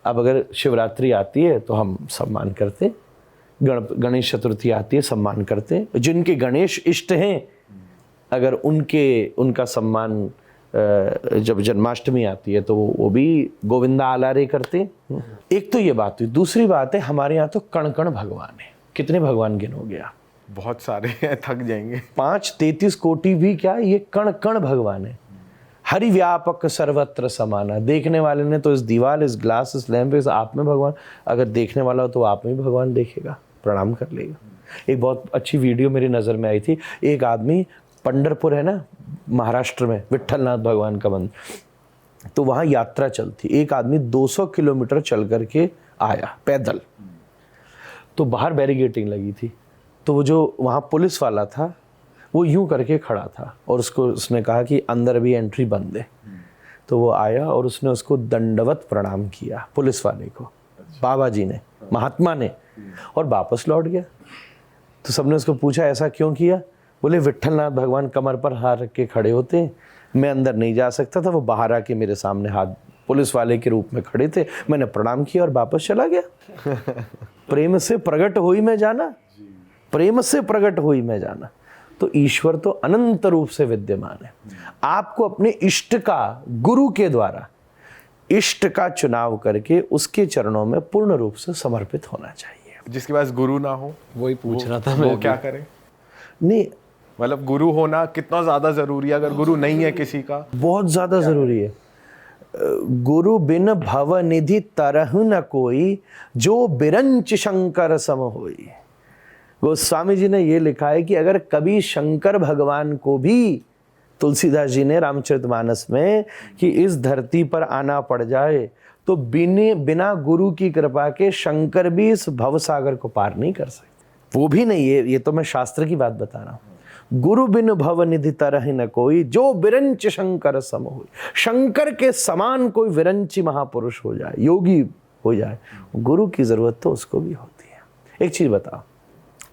अब अगर शिवरात्रि आती है तो हम सम्मान करते, गणेश चतुर्थी आती है सम्मान करते, जिनके गणेश इष्ट हैं अगर उनका सम्मान जब जन्माष्टमी आती है तो वो भी गोविंदा आलारे करते हैं। एक तो ये बात हुई। दूसरी बात है हमारे यहाँ तो कण कण भगवान है। कितने भगवान गिनोगे आप? बहुत सारे हैं, थक जाएंगे। 5-33 कोटि भी क्या, ये कण कण भगवान है। हरि व्यापक सर्वत्र समाना। देखने वाले ने तो इस दीवार, इस ग्लास, इस लैंप, इस आप में भगवान, अगर देखने वाला हो तो आप में भी भगवान देखेगा, प्रणाम कर लेगा। एक बहुत अच्छी वीडियो मेरी नज़र में आई थी। एक आदमी, पंढरपुर है ना महाराष्ट्र में, विट्ठलनाथ भगवान का मंदिर, तो वहाँ यात्रा चलती। एक आदमी 200 किलोमीटर चल करके आया पैदल, तो बाहर बैरिगेटिंग लगी थी, तो वो जो वहाँ पुलिस वाला था वो यूं करके खड़ा था और उसने कहा कि अंदर भी एंट्री बंद है। तो वो आया और उसने उसको दंडवत प्रणाम किया, पुलिस वाले को, बाबा जी ने, महात्मा ने, और वापस लौट गया। तो सबने उसको पूछा ऐसा क्यों किया? बोले विट्ठलनाथ भगवान कमर पर हाथ रख के खड़े होते हैं, मैं अंदर नहीं जा सकता था, वो बाहर आके मेरे सामने हाथ पुलिस वाले के रूप में खड़े थे, मैंने प्रणाम किया और वापस चला गया। प्रेम से प्रकट हुई मैं जाना, प्रेम से प्रकट हुई मैं जाना। तो ईश्वर तो अनंत रूप से विद्यमान है। आपको अपने इष्ट का, गुरु के द्वारा इष्ट का चुनाव करके उसके चरणों में पूर्ण रूप से समर्पित होना चाहिए। जिसके पास गुरु ना हो, वही पूछ रहा था मैं, वो क्या करे? नहीं, मतलब गुरु होना कितना ज्यादा जरूरी है? अगर गुरु नहीं है किसी का, बहुत ज्यादा जरूरी है। गुरु बिन भव निधि तरह न कोई, जो बिरंच शंकर सम होई। गोस्वामी जी ने ये लिखा है कि अगर कभी शंकर भगवान को भी, तुलसीदास जी ने रामचरितमानस में, कि इस धरती पर आना पड़ जाए तो बिना गुरु की कृपा के शंकर भी इस भवसागर को पार नहीं कर सकते। वो भी नहीं है, ये तो मैं शास्त्र की बात बता रहा हूँ। गुरु बिन भव निधि तरह न कोई, जो विरंच शंकर सम हो। शंकर के समान कोई विरंची महापुरुष हो जाए, योगी हो जाए, गुरु की जरूरत तो उसको भी होती है। एक चीज बताओ,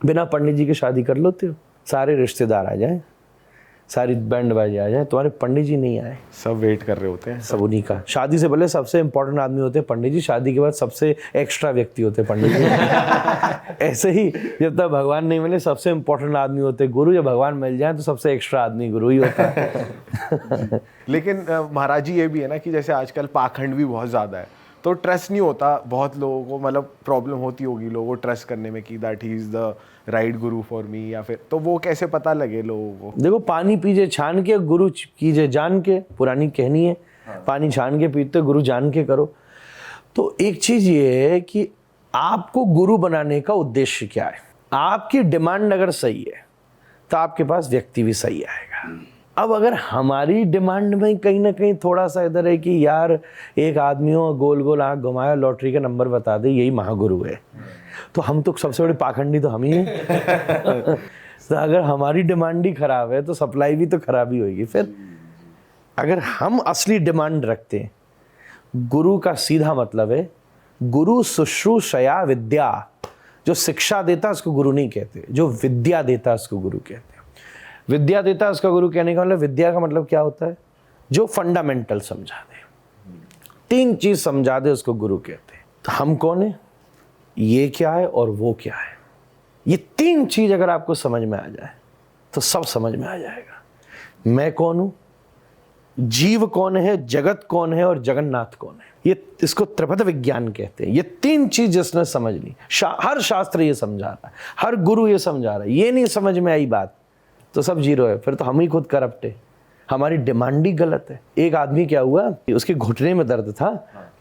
बिना पंडित जी की शादी कर लेते हो? सारे रिश्तेदार आ जाएं, सारी बैंड बाजी आ जाए, तुम्हारे पंडित जी नहीं आए, सब वेट कर रहे होते हैं। सब उन्हीं का। शादी से पहले सबसे इंपॉर्टेंट आदमी होते हैं पंडित जी, शादी के बाद सबसे एक्स्ट्रा व्यक्ति होते हैं पंडित जी। ऐसे ही जब तक भगवान नहीं मिले सबसे इंपॉर्टेंट आदमी होते हैं गुरु, जब भगवान मिल जाए तो सबसे एक्स्ट्रा आदमी गुरु ही होता है। लेकिन महाराज जी ये भी है ना कि जैसे आजकल पाखंड भी बहुत ज़्यादा है, तो ट्रस्ट नहीं होता बहुत लोगों को, मतलब प्रॉब्लम होती होगी लोगों को ट्रस्ट करने में कि that he is the right Guru for me, या फिर तो वो कैसे पता लगे लोगों को? देखो, पानी पीजे छान के, गुरु कीजे जान के, पुरानी कहनी है। पानी छान के पीते, गुरु जान के करो। तो एक चीज ये है कि आपको गुरु बनाने का उद्देश्य क्या है। आपकी डिमांड अगर सही है तो आपके पास व्यक्ति भी सही आएगा। अब अगर हमारी डिमांड में कहीं ना कहीं थोड़ा सा इधर है कि यार एक आदमी हो, गोल गोल आंख घुमाया, लॉटरी का नंबर बता दे, यही महागुरु है, तो हम तो सबसे बड़े पाखंडी तो हम ही हैं। तो अगर हमारी डिमांड ही खराब है तो सप्लाई भी तो खराब ही होगी। फिर अगर हम असली डिमांड रखते हैं, गुरु का सीधा मतलब है गुरु शुश्रूषया विद्या। जो शिक्षा देता है उसको गुरु नहीं कहते, जो विद्या देता है उसको गुरु कहते हैं। विद्या देता है उसका गुरु कहने का मतलब, विद्या का मतलब क्या होता है? जो फंडामेंटल समझा दे, 3 चीज समझा दे उसको गुरु कहते हैं। तो हम कौन है, ये क्या है और वो क्या है, ये 3 चीज अगर आपको समझ में आ जाए तो सब समझ में आ जाएगा। मैं कौन हूं, जीव कौन है, जगत कौन है और जगन्नाथ कौन है। ये इसको त्रिपद विज्ञान कहते हैं। ये 3 चीज जिसने समझ ली, हर शास्त्र ये समझा रहा है, हर गुरु ये समझा रहा है, ये नहीं समझ में आई बात तो सब जीरो है। फिर तो हम ही खुद करप्ट है, हमारी डिमांड ही गलत है। एक आदमी क्या हुआ, उसके घुटने में दर्द था,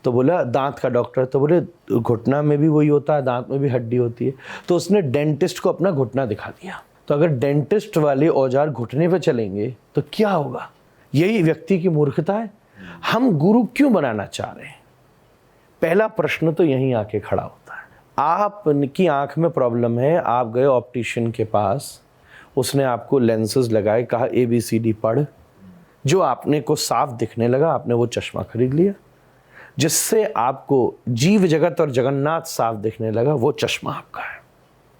तो बोला दांत का डॉक्टर, तो बोले घुटना में भी वही होता है, दांत में भी हड्डी होती है। तो उसने डेंटिस्ट को अपना घुटना दिखा दिया। तो अगर डेंटिस्ट वाले औजार घुटने पे चलेंगे तो क्या होगा? यही व्यक्ति की मूर्खता है। हम गुरु क्यों बनाना चाह रहे हैं? पहला प्रश्न तो यहीं आके खड़ा होता है। आपकी आंख में प्रॉब्लम है, आप गए ऑप्टिशियन के पास, उसने आपको लेंसेज लगाए, कहा ABCD पढ़, जो आपने को साफ दिखने लगा, आपने वो चश्मा खरीद लिया। जिससे आपको जीव जगत और जगन्नाथ साफ दिखने लगा, वो चश्मा आपका है,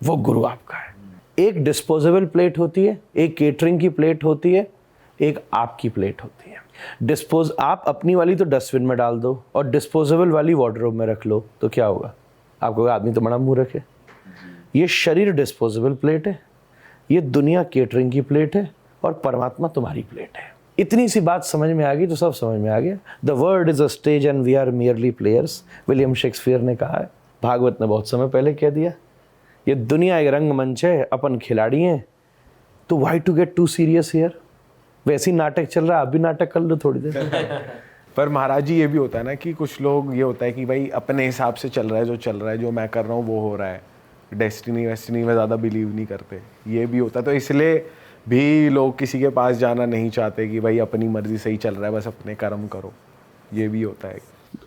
वो गुरु आपका है। एक डिस्पोजेबल प्लेट होती है, एक केटरिंग की प्लेट होती है, एक आपकी प्लेट होती है। डिस्पोज आप अपनी वाली तो डस्टबिन में डाल दो और डिस्पोजेबल वाली वार्डरोब में रख लो, तो क्या होगा? आपको आदमी तो बड़ा मुंह रखे। ये शरीर डिस्पोजेबल प्लेट है, ये दुनिया केटरिंग की प्लेट है और परमात्मा तुम्हारी प्लेट है। इतनी सी बात समझ में आ गई तो सब समझ में आ गया। The world is a stage and we are merely players, William Shakespeare ने कहा है, भागवत ने बहुत समय पहले कह दिया। ये दुनिया एक रंगमंच है, अपन खिलाड़ी हैं, तो why to get too serious here? वैसे ही नाटक चल रहा है, आप भी नाटक कर लो थोड़ी देर। पर महाराज जी ये भी होता है ना कि कुछ लोग ये होता है कि भाई अपने हिसाब से चल रहा है, जो चल रहा है, जो मैं कर रहा हूँ वो हो रहा है, डेस्टिनी वेस्टिनी में ज़्यादा बिलीव नहीं करते, ये भी होता है। तो इसलिए भी लोग किसी के पास जाना नहीं चाहते कि भाई अपनी मर्जी से ही चल रहा है, बस अपने कर्म करो, ये भी होता है।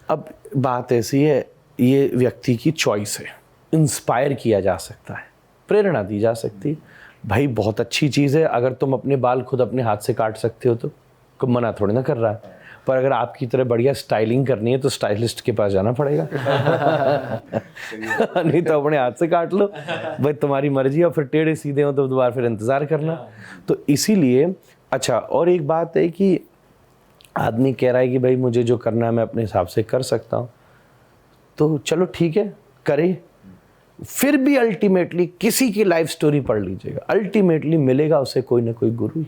अब बात ऐसी है, ये व्यक्ति की चॉइस है, इंस्पायर किया जा सकता है, प्रेरणा दी जा सकती है। भाई बहुत अच्छी चीज़ है, अगर तुम अपने बाल खुद अपने हाथ से काट सकते हो तो कोई मना थोड़ी ना कर रहा है। पर अगर आपकी तरह बढ़िया स्टाइलिंग करनी है तो स्टाइलिस्ट के पास जाना पड़ेगा। नहीं तो अपने हाथ से काट लो, भाई तुम्हारी मर्जी। और फिर टेढ़े सीधे हो तो दोबारा फिर इंतज़ार करना। तो इसीलिए अच्छा, और एक बात है कि आदमी कह रहा है कि भाई मुझे जो करना है मैं अपने हिसाब से कर सकता हूँ, तो चलो ठीक है, करे। फिर भी अल्टीमेटली किसी की लाइफ स्टोरी पढ़ लीजिएगा, अल्टीमेटली मिलेगा उसे कोई ना कोई गुरु ही।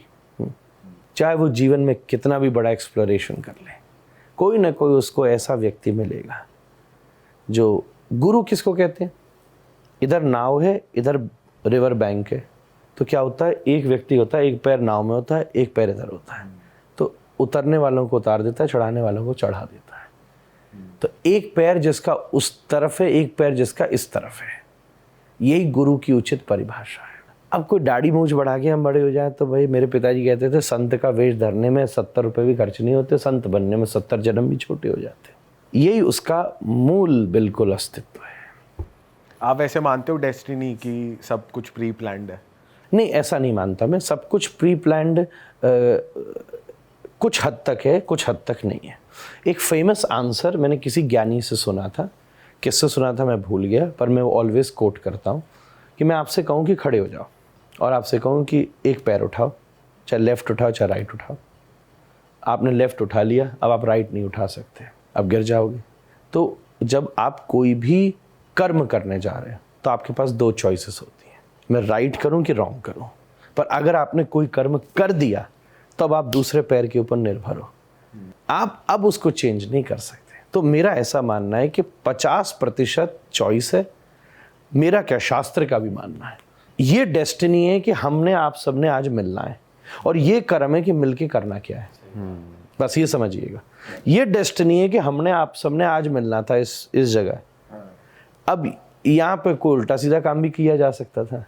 चाहे वो जीवन में कितना भी बड़ा एक्सप्लोरेशन कर ले, कोई ना कोई उसको ऐसा व्यक्ति मिलेगा जो, गुरु किसको कहते हैं? इधर नाव है, इधर रिवर बैंक है, तो क्या होता है, एक व्यक्ति होता है, एक पैर नाव में होता है, एक पैर इधर होता है, तो उतरने वालों को उतार देता है, चढ़ाने वालों को चढ़ा देता है। तो एक पैर जिसका उस तरफ है, एक पैर जिसका इस तरफ है, यही गुरु की उचित परिभाषा है। अब कोई दाढ़ी मूंछ बढ़ा के हम बड़े हो जाए तो भाई, मेरे पिताजी कहते थे संत का वेश धरने में 70 रुपये भी खर्च नहीं होते, संत बनने में 70 जन्म भी छोटे हो जाते। यही उसका मूल बिल्कुल अस्तित्व है। आप ऐसे मानते हो डेस्टिनी की सब कुछ प्री प्लान्ड है? नहीं, ऐसा नहीं मानता मैं। सब कुछ प्री प्लान्ड कुछ हद तक है, कुछ हद तक नहीं है। एक फेमस आंसर मैंने किसी ज्ञानी से सुना था, किससे सुना था मैं भूल गया, पर मैं वो ऑलवेज कोट करता हूँ कि मैं आपसे कहूँ कि खड़े हो जाओ और आपसे कहूँ कि एक पैर उठाओ, चाहे लेफ़्ट उठाओ चाहे राइट उठाओ। आपने लेफ़्ट उठा लिया, अब आप राइट नहीं उठा सकते, अब गिर जाओगे। तो जब आप कोई भी कर्म करने जा रहे हैं तो आपके पास दो चॉइसेस होती हैं, मैं राइट करूँ कि रॉन्ग करूँ। पर अगर आपने कोई कर्म कर दिया तब आप दूसरे पैर के ऊपर निर्भर हो, आप अब उसको चेंज नहीं कर सकते। तो मेरा ऐसा मानना है कि 50% चॉइस है, मेरा क्या शास्त्र का भी मानना है। ये डेस्टिनी है कि हमने आप सबने आज मिलना है, और ये कर्म है कि मिलके करना क्या है, बस ये समझिएगा। ये डेस्टिनी है कि हमने आप सबने आज मिलना था इस जगह। अब यहाँ पे कोई उल्टा सीधा काम भी किया जा सकता था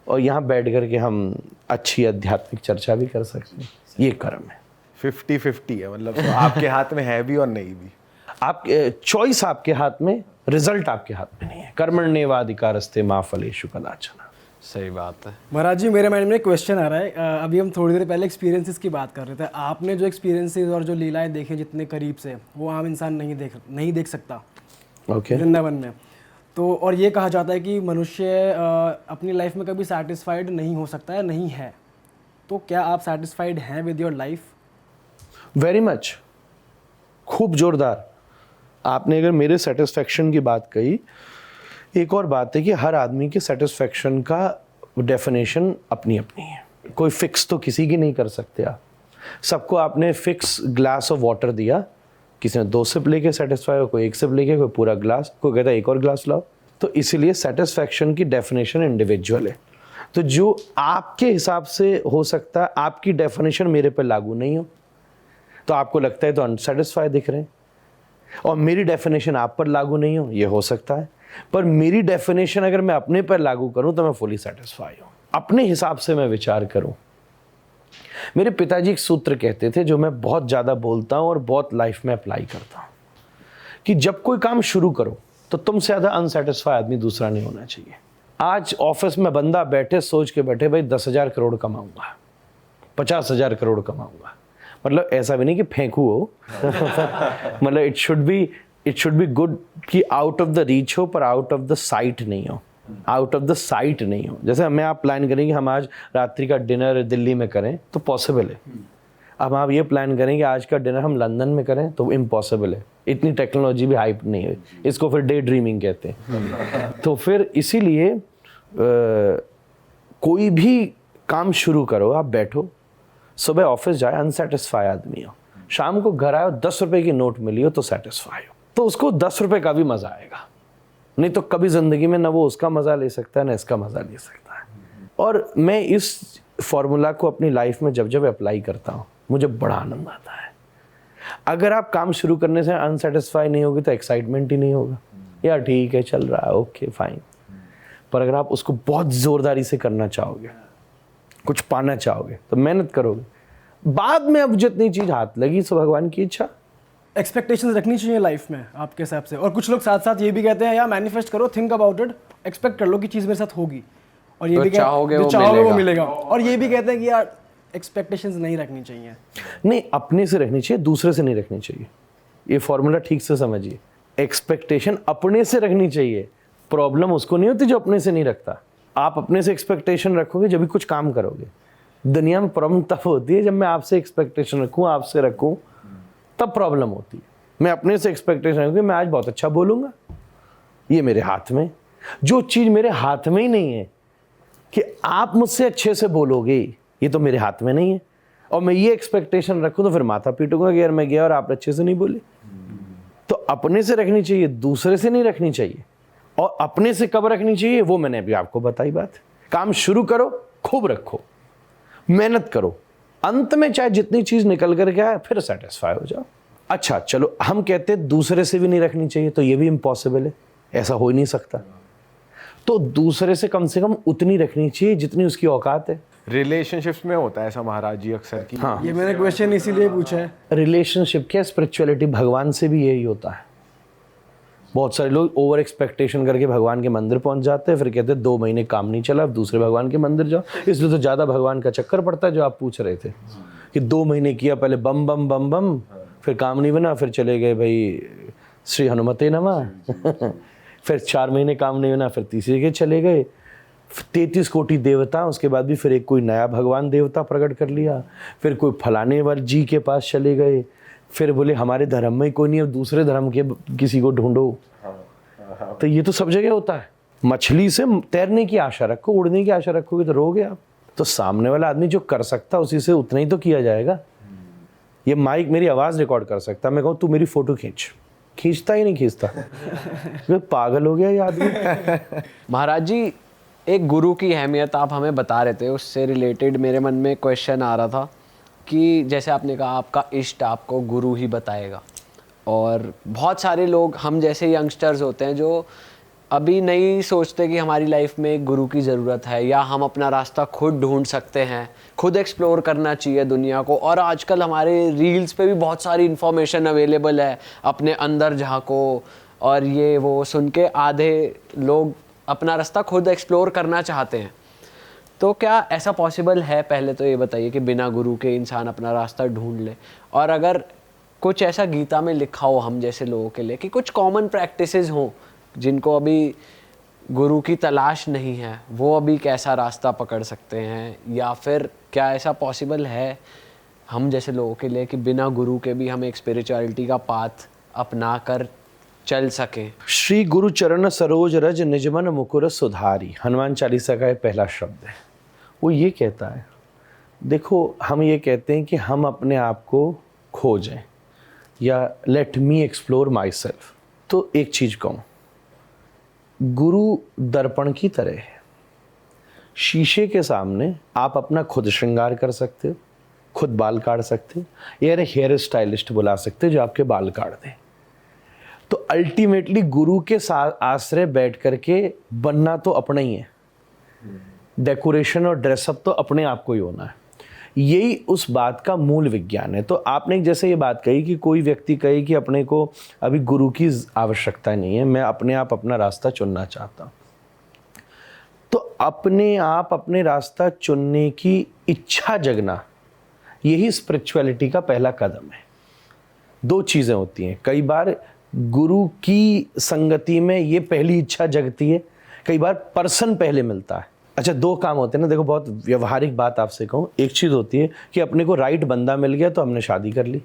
और यहाँ बैठ कर के हम अच्छी आध्यात्मिक चर्चा भी कर सकते हैं। ये कर्म है, 50-50 है, मतलब तो आपके हाथ में है भी और नहीं भी। आप चॉइस आपके हाथ में, रिजल्ट आपके हाथ में नहीं है। कर्मण्येवाधिकारस्ते मा फलेषु कदाचन। सही बात है। महाराज जी, मेरे माइंड में एक क्वेश्चन आ रहा है। अभी हम थोड़ी देर पहले एक्सपीरियंसेस की बात कर रहे थे। आपने जो एक्सपीरियंसेस और जो लीलाएं देखे जितने करीब से, वो आम इंसान नहीं देख सकता वृंदावन में। तो और ये कहा जाता है कि मनुष्य अपनी लाइफ में कभी सेटिस्फाइड नहीं हो सकता है, नहीं है। तो क्या आप सेटिस्फाइड हैं with your life? Very much, खूब जोरदार। आपने अगर मेरे सेटिस्फेक्शन की बात कही, एक और बात है कि हर आदमी के सेटिस्फेक्शन का डेफिनेशन अपनी अपनी है। कोई फिक्स तो किसी की नहीं कर सकते आप। सबको आपने फिक्स ग्लास ऑफ वाटर दिया, किसी ने 2 सिप लेके सेटिस्फाई हो, कोई 1 सिप लेके, कोई पूरा ग्लास, कोई कहता है 1 और ग्लास लाओ। तो इसीलिए सेटिस्फेक्शन की डेफिनेशन इंडिविजुअल है। तो जो आपके हिसाब से हो सकता है, आपकी डेफिनेशन मेरे पे लागू नहीं हो, तो आपको लगता है तो अनसेटिस्फाई दिख रहे हैं, और मेरी डेफिनेशन आप पर लागू नहीं हो, ये हो सकता है। पर मेरी डेफिनेशन अगर मैं अपने पर लागू करूं तो मैं फुली सेटिस्फाई हूं, अपने हिसाब से मैं विचार करूं। मेरे पिताजी एक सूत्र कहते थे जो मैं बहुत ज़्यादा बोलता हूं और बहुत लाइफ में अप्लाई करता हूं, कि जब कोई काम शुरू करो तो तुमसे ज़्यादा अनसेटिस्फाई आदमी दूसरा नहीं होना चाहिए। आज ऑफिस में बंदा बैठे सोच के बैठे, भाई 10,000 करोड़ कमाऊंगा, 50,000 करोड़ कमाऊंगा, मतलब ऐसा भी नहीं कि फेंकू हो मतलब इट शुड बी गुड कि आउट ऑफ द रीच हो, पर आउट ऑफ द साइट नहीं हो, आउट ऑफ द साइट नहीं हो। जैसे हमें आप प्लान करें कि हम आज रात्रि का डिनर दिल्ली में करें तो पॉसिबल है, अब आप ये प्लान करें कि आज का डिनर हम लंदन में करें तो इम्पॉसिबल है, इतनी टेक्नोलॉजी भी हाइप नहीं है, इसको फिर डे ड्रीमिंग कहते हैं। तो फिर इसीलिए कोई भी काम शुरू करो, आप बैठो, सुबह ऑफिस जाए अनसेटिस्फाई आदमी हो, शाम को घर आए 10 रुपए की नोट मिली हो तो सेटिस्फाई हो, तो उसको 10 रुपए का भी मजा आएगा। नहीं तो कभी जिंदगी में ना वो उसका मजा ले सकता है ना इसका मजा ले सकता है। और मैं इस फॉर्मूला को अपनी लाइफ में जब जब अप्लाई करता हूँ मुझे बड़ा आनंद आता है। अगर आप काम शुरू करने से अनसेटिस्फाई नहीं होगी तो एक्साइटमेंट ही नहीं होगा, यार ठीक है चल रहा है ओके फाइन। पर अगर आप उसको बहुत जोरदारी से करना चाहोगे, कुछ पाना चाहोगे तो मेहनत करोगे, बाद में अब जितनी चीज हाथ लगी सो भगवान की इच्छा। एक्सपेक्टेशंस रखनी चाहिए लाइफ में आपके हिसाब से। और कुछ लोग साथ साथ ये भी कहते हैं यार मैनिफेस्ट करो, थिंक अबाउट इट, एक्सपेक्ट कर लो कि चीज़ मेरे साथ होगी, और ये तो भी चाहोगे जो वो चाहोगे वो मिलेगा। मिलेगा। और ये भी कहते हैं कि यार एक्सपेक्टेशंस नहीं रखनी चाहिए। नहीं, अपने से रखनी चाहिए, दूसरे से नहीं रखनी चाहिए। ये फॉर्मूला ठीक से समझिए, एक्सपेक्टेशन अपने से रखनी चाहिए, प्रॉब्लम उसको नहीं होती जो अपने से नहीं रखता। आप अपने से एक्सपेक्टेशन रखोगे जब भी कुछ काम करोगे। दुनिया में प्रॉब्लम तब होती है जब मैं आपसे एक्सपेक्टेशन रखूँ, आपसे रखूँ, तब प्रॉब्लम होती है। मैं अपने से एक्सपेक्टेशन रखूँ मैं आज बहुत अच्छा बोलूँगा, ये मेरे हाथ में, जो चीज़ मेरे हाथ में ही नहीं है कि आप मुझसे अच्छे से बोलोगे, ये तो मेरे हाथ में नहीं है, और मैं ये एक्सपेक्टेशन रखूँ तो फिर माथा पीटूंगा कि यार मैं गया और आप अच्छे से नहीं बोले। तो अपने से रखनी चाहिए, दूसरे से नहीं रखनी चाहिए। और अपने से कब रखनी चाहिए वो मैंने अभी आपको बताई बात। काम शुरू करो, खूब रखो, मेहनत करो, अंत में चाहे जितनी चीज निकल करके आए फिर सेटिस्फाई हो जाओ। अच्छा चलो, हम कहते हैं दूसरे से भी नहीं रखनी चाहिए, तो ये भी इम्पॉसिबल है, ऐसा हो ही नहीं सकता। तो दूसरे से कम उतनी रखनी चाहिए जितनी उसकी औकात है। रिलेशनशिप्स में होता है ऐसा महाराज जी अक्सर की। हाँ, ये मैंने क्वेश्चन इसीलिए पूछा है। रिलेशनशिप क्या, स्पिरिचुअलिटी, भगवान से भी यही होता है। बहुत सारे लोग ओवर एक्सपेक्टेशन करके भगवान के मंदिर पहुंच जाते हैं, फिर कहते हैं 2 महीने काम नहीं चला, अब दूसरे भगवान के मंदिर जाओ। इसलिए तो ज़्यादा भगवान का चक्कर पड़ता है, जो आप पूछ रहे थे कि 2 महीने किया, पहले बम बम बम बम, फिर काम नहीं बना, फिर चले गए भाई श्री हनुमते नमः फिर 4 महीने काम नहीं बना, फिर तीसरे के चले गए, 33 कोटि देवता, उसके बाद भी फिर एक कोई नया भगवान देवता प्रकट कर लिया, फिर कोई फलाने वाले जी के पास चले गए, फिर बोले हमारे धर्म में कोई नहीं है, दूसरे धर्म के किसी को ढूंढो। तो ये तो सब जगह होता है। मछली से तैरने की आशा रखो, उड़ने की आशा रखोगे तो रोगे आप। तो सामने वाला आदमी जो कर सकता उसी से उतना ही तो किया जाएगा। ये माइक मेरी आवाज़ रिकॉर्ड कर सकता, मैं कहूँ तू मेरी फोटो खींचता ही नहीं खींचता पागल हो गया ये आदमी। महाराज जी, एक गुरु की अहमियत आप हमें बता रहे थे, उससे रिलेटेड मेरे मन में क्वेश्चन आ रहा था कि जैसे आपने कहा आपका इष्ट आपको गुरु ही बताएगा, और बहुत सारे लोग हम जैसे यंगस्टर्स होते हैं जो अभी नहीं सोचते कि हमारी लाइफ में एक गुरु की ज़रूरत है, या हम अपना रास्ता खुद ढूंढ सकते हैं, खुद एक्सप्लोर करना चाहिए दुनिया को। और आजकल हमारे रील्स पे भी बहुत सारी इन्फॉर्मेशन अवेलेबल है, अपने अंदर झांको, और ये वो सुन के आधे लोग अपना रास्ता खुद एक्सप्लोर करना चाहते हैं। तो क्या ऐसा पॉसिबल है? पहले तो ये बताइए कि बिना गुरु के इंसान अपना रास्ता ढूंढ ले, और अगर कुछ ऐसा गीता में लिखा हो हम जैसे लोगों के लिए कि कुछ कॉमन प्रैक्टिसेस हों जिनको अभी गुरु की तलाश नहीं है, वो अभी कैसा रास्ता पकड़ सकते हैं, या फिर क्या ऐसा पॉसिबल है हम जैसे लोगों के लिए कि बिना गुरु के भी हम एक स्पिरिचुअलिटी का पाथ अपना कर चल सकें? श्री गुरु चरण सरोज रज निजमन मुकुर सुधारी, हनुमान चालीसा का पहला शब्द है। वो ये कहता है, देखो हम ये कहते हैं कि हम अपने आप को खोजें या let me explore my self. तो एक चीज़ कहूँ, गुरु दर्पण की तरह है। शीशे के सामने आप अपना खुद श्रृंगार कर सकते हो, खुद बाल काट सकते हो, या हेयर स्टाइलिस्ट बुला सकते हो जो आपके बाल काट दे। तो अल्टीमेटली गुरु के साथ आश्रय बैठ करके बनना तो अपना ही है, डेकोरेशन और ड्रेसअप तो अपने आप को ही होना है। यही उस बात का मूल विज्ञान है। तो आपने जैसे ये बात कही कि कोई व्यक्ति कहे कि अपने को अभी गुरु की आवश्यकता नहीं है, मैं अपने आप अपना रास्ता चुनना चाहता हूँ, तो अपने आप अपने रास्ता चुनने की इच्छा जगना, यही स्पिरिचुअलिटी का पहला कदम है। 2 चीज़ें होती हैं, कई बार गुरु की संगति में ये पहली इच्छा जगती है, कई बार पर्सन पहले मिलता है। अच्छा, दो काम होते हैं ना, देखो बहुत व्यवहारिक बात आपसे कहूँ, एक चीज़ होती है कि अपने को राइट बंदा मिल गया तो हमने शादी कर ली,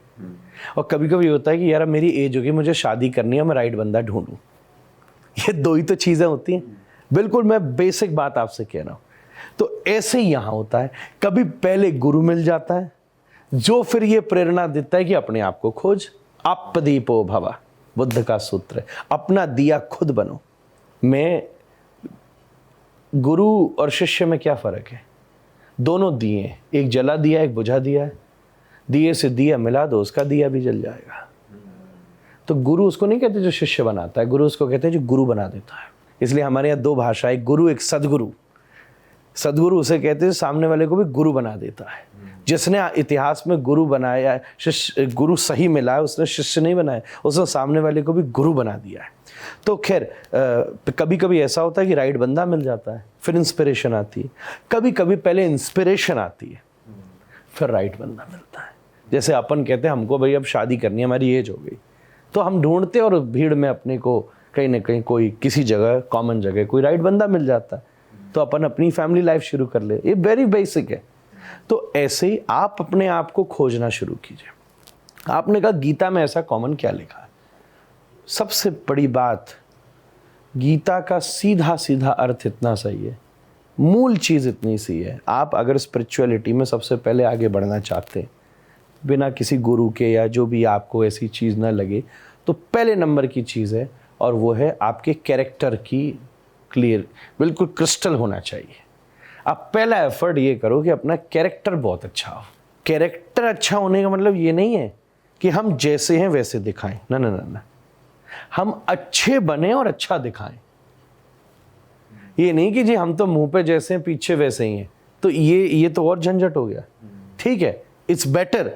और कभी कभी होता है कि यार मेरी एज होगी, मुझे शादी करनी है, मैं राइट बंदा ढूंढूं। ये दो ही तो चीज़ें होती हैं। बिल्कुल मैं बेसिक बात आपसे कह रहा हूँ। तो ऐसे ही यहाँ होता है, कभी पहले गुरु मिल जाता है जो फिर ये प्रेरणा देता है कि अपने आप को खोज। आपदीपो भव, बुद्ध का सूत्र है, अपना दिया खुद बनो। मैं गुरु और शिष्य में क्या फ़र्क है? दोनों दिए हैं, एक जला दिया एक बुझा दिया है। दिए से दिया मिला दो, उसका दिया भी जल जाएगा। तो गुरु उसको नहीं कहते जो शिष्य बनाता है, गुरु उसको कहते हैं जो गुरु बना देता है। इसलिए हमारे यहाँ दो भाषा, एक गुरु एक सदगुरु। सदगुरु उसे कहते हैं सामने वाले को भी गुरु बना देता है। जिसने इतिहास में गुरु बनाया, शिष्य गुरु सही मिला है, उसने शिष्य नहीं बनाया, उसने सामने वाले को भी गुरु बना दिया है। तो खैर कभी कभी ऐसा होता है कि राइट बंदा मिल जाता है, फिर इंस्पिरेशन आती है। कभी कभी पहले इंस्पिरेशन आती है, फिर राइट बंदा मिलता है। जैसे अपन कहते हैं हमको भाई अब शादी करनी है, हमारी एज हो गई, तो हम ढूंढते और भीड़ में अपने को कहीं ना कहीं कोई किसी जगह कॉमन जगह कोई राइट बंदा मिल जाता है, तो अपन अपनी फैमिली लाइफ शुरू कर ले। ये वेरी बेसिक है। तो ऐसे ही आप अपने आप को खोजना शुरू कीजिए। आपने कहा गीता में ऐसा कॉमन क्या लिखा है? सबसे बड़ी बात, गीता का सीधा सीधा अर्थ इतना सही है, मूल चीज़ इतनी सी है। आप अगर स्पिरिचुअलिटी में सबसे पहले आगे बढ़ना चाहते हैं, बिना किसी गुरु के या जो भी आपको ऐसी चीज़ ना लगे, तो पहले नंबर की चीज़ है, और वो है आपके कैरेक्टर की क्लियर, बिल्कुल क्रिस्टल होना चाहिए। आप पहला एफर्ट ये करो कि अपना कैरेक्टर बहुत अच्छा हो। कैरेक्टर अच्छा होने का मतलब ये नहीं है कि हम जैसे हैं वैसे दिखाएं, ना ना ना ना, हम अच्छे बने और अच्छा दिखाएं। ये नहीं कि जी हम तो मुंह पे जैसे हैं पीछे वैसे ही हैं, तो ये तो और झंझट हो गया। ठीक है, इट्स बेटर,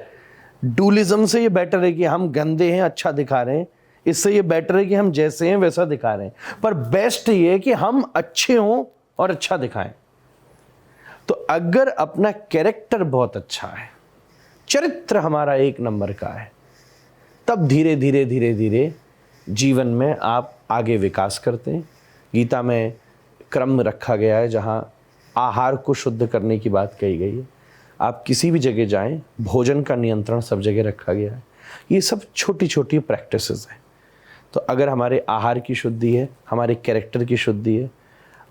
डुअलिज्म से ये बेटर है कि हम गंदे हैं अच्छा दिखा रहे हैं, इससे ये बेटर है कि हम जैसे हैं वैसा दिखा रहे हैं। पर बेस्ट ये है कि हम अच्छे हों और अच्छा दिखाएं। तो अगर अपना कैरेक्टर बहुत अच्छा है, चरित्र हमारा एक नंबर का है, तब धीरे धीरे धीरे धीरे जीवन में आप आगे विकास करते हैं। गीता में क्रम रखा गया है जहाँ आहार को शुद्ध करने की बात कही गई है। आप किसी भी जगह जाएं, भोजन का नियंत्रण सब जगह रखा गया है। ये सब छोटी छोटी प्रैक्टिसेस हैं। तो अगर हमारे आहार की शुद्धि है, हमारे कैरेक्टर की शुद्धि है,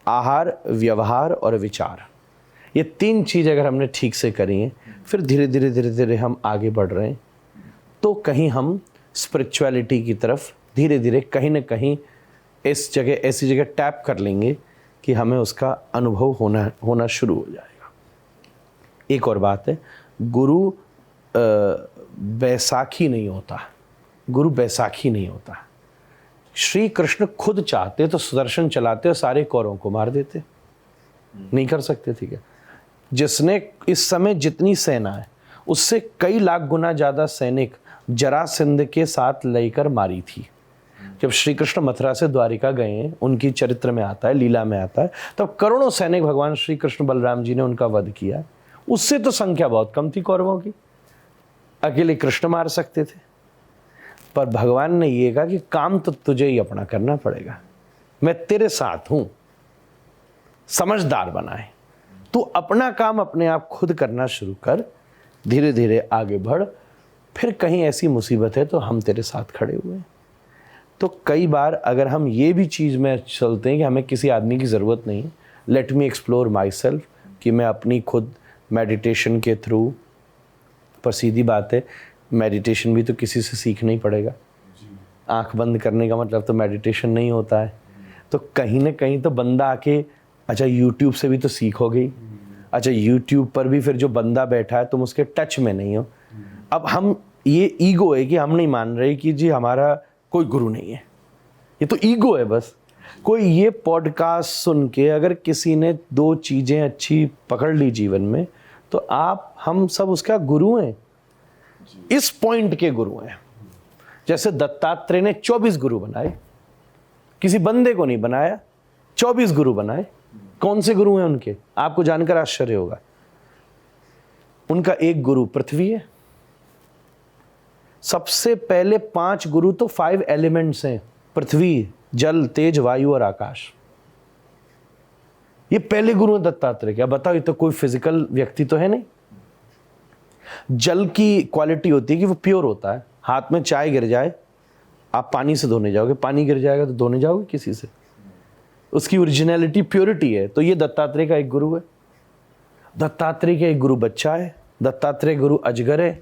आहार, व्यवहार और विचार, ये तीन चीज़ अगर हमने ठीक से करी हैं, फिर धीरे धीरे धीरे धीरे हम आगे बढ़ रहे हैं, तो कहीं हम स्पिरिचुअलिटी की तरफ धीरे धीरे कहीं ना कहीं इस जगह ऐसी जगह टैप कर लेंगे कि हमें उसका अनुभव होना शुरू हो जाएगा। एक और बात है, गुरु बैसाखी नहीं होता, गुरु बैसाखी नहीं होता। श्री कृष्ण खुद चाहते तो सुदर्शन चलाते और सारे कौरवों को मार देते, नहीं कर सकते थे क्या? जिसने इस समय जितनी सेना है उससे कई लाख गुना ज़्यादा सैनिक जरासंध के साथ लेकर मारी थी। जब श्री कृष्ण मथुरा से द्वारिका गए हैं, उनकी चरित्र में आता है, लीला में आता है, तब करोड़ों सैनिक भगवान श्री कृष्ण बलराम जी ने उनका वध किया। उससे तो संख्या बहुत कम थी कौरवों की, अकेले कृष्ण मार सकते थे। पर भगवान ने ये कहा कि काम तो तुझे ही अपना करना पड़ेगा, मैं तेरे साथ हूं, समझदार बनाए। तू अपना काम अपने आप खुद करना शुरू कर, धीरे धीरे आगे बढ़, फिर कहीं ऐसी मुसीबत है तो हम तेरे साथ खड़े हुए हैं। तो कई बार अगर हम ये भी चीज़ में चलते हैं कि हमें किसी आदमी की ज़रूरत नहीं, let me explore my self, कि मैं अपनी खुद मेडिटेशन के थ्रू, पर सीधी बात है मेडिटेशन भी तो किसी से सीखना ही पड़ेगा। आंख बंद करने का मतलब तो मेडिटेशन नहीं होता है। तो कहीं ना कहीं तो बंदा आके, अच्छा यूट्यूब से भी तो सीखोगे ही। अच्छा यूट्यूब पर भी फिर जो बंदा बैठा है तुम उसके टच में नहीं हो। अब हम, ये ईगो है कि हम नहीं मान रहे कि जी हमारा कोई गुरु नहीं है, ये तो ईगो है बस। कोई ये पॉडकास्ट सुन के अगर किसी ने दो चीज़ें अच्छी पकड़ ली जीवन में, तो आप, हम सब उसका गुरु हैं, इस पॉइंट के गुरु हैं। जैसे दत्तात्रेय ने 24 गुरु बनाए, किसी बंदे को नहीं बनाया, 24 गुरु बनाए। कौन से गुरु हैं उनके? आपको जानकर आश्चर्य होगा। उनका एक गुरु पृथ्वी है। सबसे पहले 5 गुरु तो 5 एलिमेंट्स हैं, पृथ्वी, जल, तेज, वायु और आकाश। ये पहले गुरु हैं दत्तात्रेय के। अब बताओ, ये तो कोई फिजिकल व्यक्ति तो है नहीं। जल की क्वालिटी होती है कि वो प्योर होता है। हाथ में चाय गिर जाए, आप पानी से धोने जाओगे, पानी गिर जाएगा तो धोने जाओगे किसी से? उसकी ओरिजिनलिटी प्योरिटी है। तो ये दत्तात्रेय का एक गुरु है। दत्तात्रेय का एक गुरु बच्चा है, दत्तात्रेय गुरु अजगर है,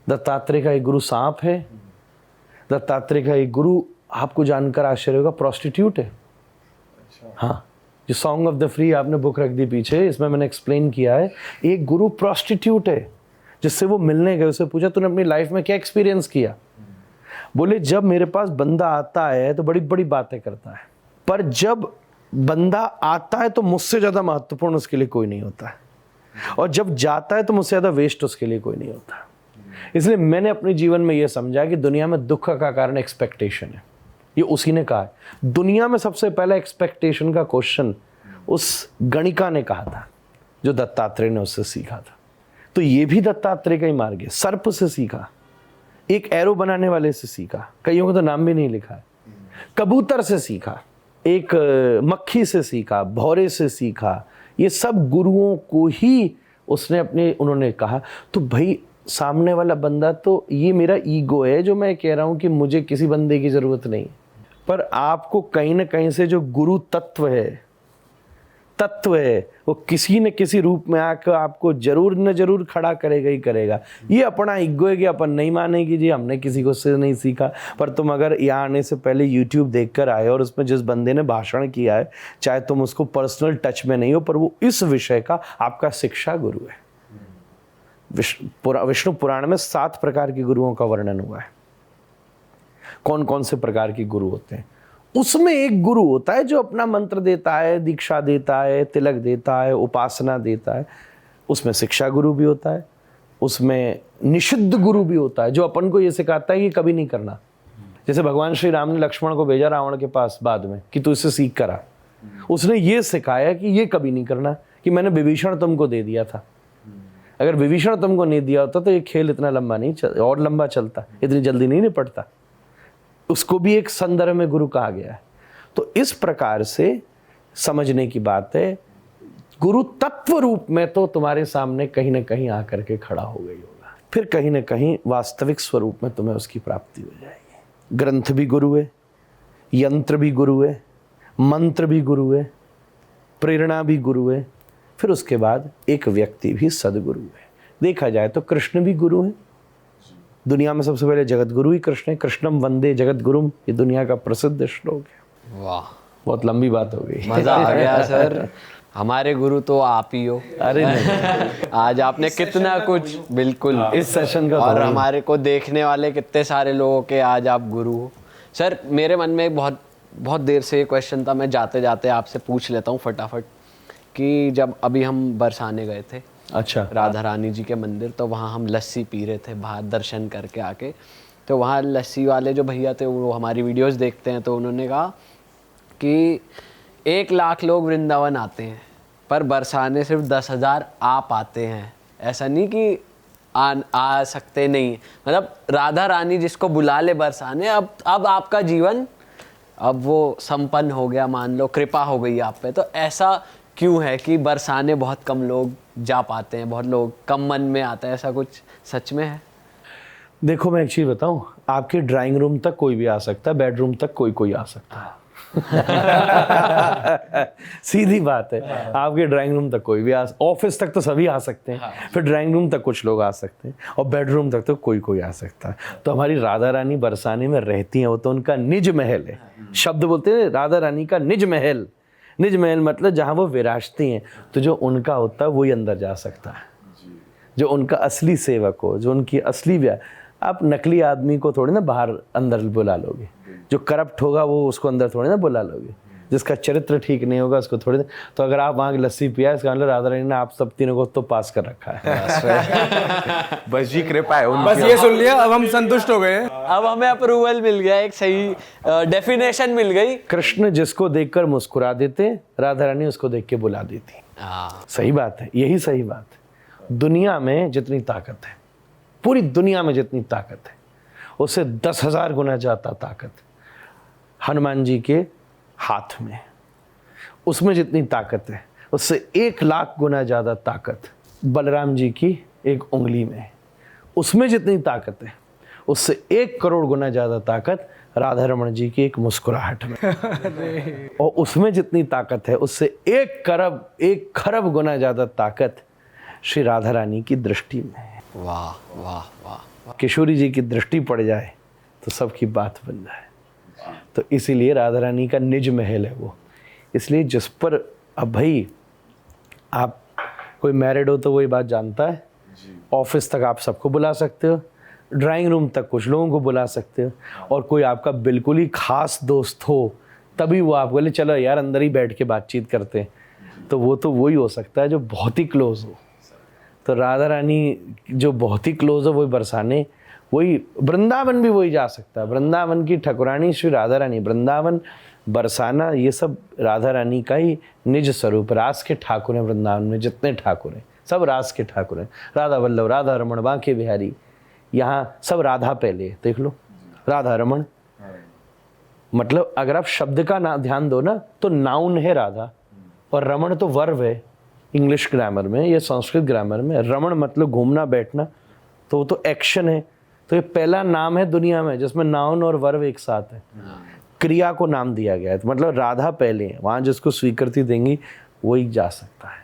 दत्तात्रेय का एक गुरु सांप है, दत्तात्रेय का एक गुरु आपको जानकर आश्चर्य होगा प्रोस्टिट्यूट है। हाँ, जो सॉन्ग ऑफ द फ्री आपने बुक रख दी पीछे, इसमें मैंने एक्सप्लेन किया है। एक गुरु प्रोस्टिट्यूट है, जिससे वो मिलने गए, उसे पूछा तूने अपनी लाइफ में क्या एक्सपीरियंस किया? बोले जब मेरे पास बंदा आता है तो बड़ी बड़ी बातें करता है, पर जब बंदा आता है तो मुझसे ज़्यादा महत्वपूर्ण उसके लिए कोई नहीं होता है, और जब जाता है तो मुझसे ज़्यादा वेस्ट उसके लिए कोई नहीं होता। इसलिए मैंने अपने जीवन में यह समझा कि दुनिया में दुख का कारण एक्सपेक्टेशन है। ये उसी ने कहा है। दुनिया में सबसे पहला एक्सपेक्टेशन का क्वेश्चन उस गणिका ने कहा था, जो दत्तात्रेय ने उससे सीखा था। तो ये भी दत्तात्रेय का ही मार्ग है। सर्प से सीखा, एक एरो बनाने वाले से सीखा, कईयों का तो नाम भी नहीं लिखा है। कबूतर से सीखा, एक मक्खी से सीखा, भौरे से सीखा। ये सब गुरुओं को ही उन्होंने कहा। तो भाई सामने वाला बंदा, तो ये मेरा ईगो है जो मैं कह रहा हूं कि मुझे किसी बंदे की जरूरत नहीं, पर आपको कहीं ना कहीं से जो गुरु तत्व है वो किसी न किसी रूप में आकर आपको जरूर न जरूर खड़ा करेगा ही करेगा। ये अपना ईगो है कि अपन नहीं मानेगी जी हमने किसी को से नहीं सीखा। पर तुम अगर यहाँ आने से पहले YouTube देखकर आए और उसमें जिस बंदे ने भाषण किया है, चाहे तुम उसको पर्सनल टच में नहीं हो, पर वो इस विषय का आपका शिक्षा गुरु है। विष्णु पुराण में 7 प्रकार के गुरुओं का वर्णन हुआ है। कौन कौन से प्रकार के गुरु होते हैं? उसमें एक गुरु होता है जो अपना मंत्र देता है, दीक्षा देता है, तिलक देता है, उपासना देता है। उसमें शिक्षा गुरु भी होता है, उसमें निषिद्ध गुरु भी होता है, जो अपन को ये सिखाता है कि कभी नहीं करना। जैसे भगवान श्री राम ने लक्ष्मण को भेजा रावण के पास बाद में कि तू इससे सीख करा। उसने ये सिखाया कि ये कभी नहीं करना, कि मैंने विभीषण तुमको दे दिया था। अगर विभीषण तुमको नहीं दिया होता तो ये खेल इतना लंबा नहीं और लंबा चलता, इतनी जल्दी नहीं निपटता। उसको भी एक संदर्भ में गुरु कहा गया है। तो इस प्रकार से समझने की बात है, गुरु तत्व रूप में तो तुम्हारे सामने कहीं ना कहीं आकर के खड़ा हो गई होगा, फिर कहीं ना कहीं वास्तविक स्वरूप में तुम्हें उसकी प्राप्ति हो जाएगी। ग्रंथ भी गुरु है, यंत्र भी गुरु है, मंत्र भी गुरु है, प्रेरणा भी गुरु है, फिर उसके बाद एक व्यक्ति भी सदगुरु है। देखा जाए तो कृष्ण भी गुरु है। दुनिया में सबसे पहले जगत गुरु ही कृष्ण है। कृष्णम वंदे जगत गुरुम, ये दुनिया का प्रसिद्ध श्लोक है। वाह, बहुत लंबी बात हो गई। मजा आ गया सर। हमारे गुरु तो आप ही हो। अरे नहीं, आज आपने कितना कुछ, बिल्कुल इस सेशन का और हमारे को देखने वाले कितने सारे लोगों के आज आप गुरु हो। सर मेरे मन में बहुत देर से ये क्वेश्चन था, मैं जाते जाते आपसे पूछ लेता हूँ फटाफट, कि जब अभी हम बरसाने गए थे, अच्छा, राधा रानी जी के मंदिर, तो वहाँ हम लस्सी पी रहे थे बाहर दर्शन करके आके। तो वहाँ लस्सी वाले जो भैया थे वो हमारी वीडियोस देखते हैं, तो उन्होंने कहा कि 1 लाख लोग वृंदावन आते हैं पर बरसाने सिर्फ 10,000 आ पाते हैं। ऐसा नहीं कि आ सकते नहीं, मतलब राधा रानी जिसको बुला ले बरसाने, अब आपका जीवन अब वो संपन्न हो गया, मान लो कृपा हो गई आप पे। तो ऐसा क्यों है कि बरसाने बहुत कम लोग जा पाते हैं, बहुत लोग कम मन में आता है, ऐसा कुछ सच में है? देखो मैं एक चीज बताऊं, आपके ड्राइंग रूम तक कोई भी आ सकता है, बेडरूम तक कोई आ सकता है। सीधी बात है, आपके ड्राइंग रूम तक कोई भी ऑफिस तक तो सभी आ सकते हैं, फिर ड्राइंग रूम तक कुछ लोग आ सकते हैं, और बेडरूम तक तो कोई आ सकता है। तो हमारी राधा रानी बरसाने में रहती हैं, वो तो उनका निज महल है। शब्द बोलते हैं राधा रानी का निज महल। निज महल मतलब जहाँ वो विराजती हैं, तो जो उनका होता है वही अंदर जा सकता है, जो उनका असली सेवक हो, जो उनकी असली आप नकली आदमी को थोड़ी ना बाहर अंदर बुला लोगे, जो करप्ट होगा वो उसको अंदर थोड़ी ना बुला लोगे, जिसका चरित्र ठीक नहीं होगा उसको थोड़ी ना। तो अगर आप वहाँ की लस्सी पिया, इसका मतलब राधा रानी ने आप सब तीनों को तो पास कर रखा है। बस जी कृपा है उनकी। बस ये सुन लिया, अब हम संतुष्ट हो गए। अब हमें अप्रूवल मिल गया, एक सही डेफिनेशन मिल गई। कृष्ण जिसको देखकर मुस्कुरा देते, राधा रानी उसको देख के बुला देती। सही बात है, यही सही बात है। दुनिया में जितनी ताकत है, पूरी दुनिया में जितनी ताकत है, उससे 10,000 गुना ज्यादा ताकत हनुमान जी के हाथ में। उसमें जितनी ताकत है, उससे 1,00,000 गुना ज़्यादा ताकत बलराम जी की एक उंगली में है। उसमें जितनी ताकत है उससे 1 करोड़ गुना ज़्यादा ताकत राधा रमण जी की एक मुस्कुराहट में। और उसमें जितनी ताकत है उससे 1 खरब गुना ज़्यादा ताकत श्री राधा रानी की दृष्टि में है। वाह वाह वाह। किशोरी जी की दृष्टि पड़ जाए तो सबकी बात बन जाए। तो इसीलिए राधा रानी का निज महल है वो। इसलिए जिस पर अब भाई आप कोई मैरिड हो तो वही बात जानता है, ऑफिस तक आप सबको बुला सकते हो, ड्राइंग रूम तक कुछ लोगों को बुला सकते हो, और कोई आपका बिल्कुल ही खास दोस्त हो तभी वो आप बोले चलो यार अंदर ही बैठ के बातचीत करते हैं, तो वो तो वही हो सकता है जो बहुत ही क्लोज हो। तो राधा रानी जो बहुत ही क्लोज हो वही बरसाने, वही वृंदावन भी वही जा सकता है। वृंदावन की ठकुरानी श्री राधा रानी, वृंदावन बरसाना ये सब राधा रानी का ही निज स्वरूप। रास के ठाकुर हैं वृंदावन में, जितने ठाकुर हैं सब रास के ठाकुर हैं। राधा वल्लभ, राधा रमण, बांके बिहारी, यहाँ सब राधा पहले देख लो, राधा रमण। मतलब अगर आप शब्द का ना ध्यान दो ना तो नाउन है राधा, और रमण तो वर्ब है इंग्लिश ग्रामर में या संस्कृत ग्रामर में। रमण मतलब घूमना बैठना, तो वो तो एक्शन है। तो ये पहला नाम है दुनिया में जिसमें नाउन और वर्ब एक साथ है, क्रिया को नाम दिया गया है। तो मतलब राधा पहले है, वहाँ जिसको स्वीकृति देंगी वही जा सकता है।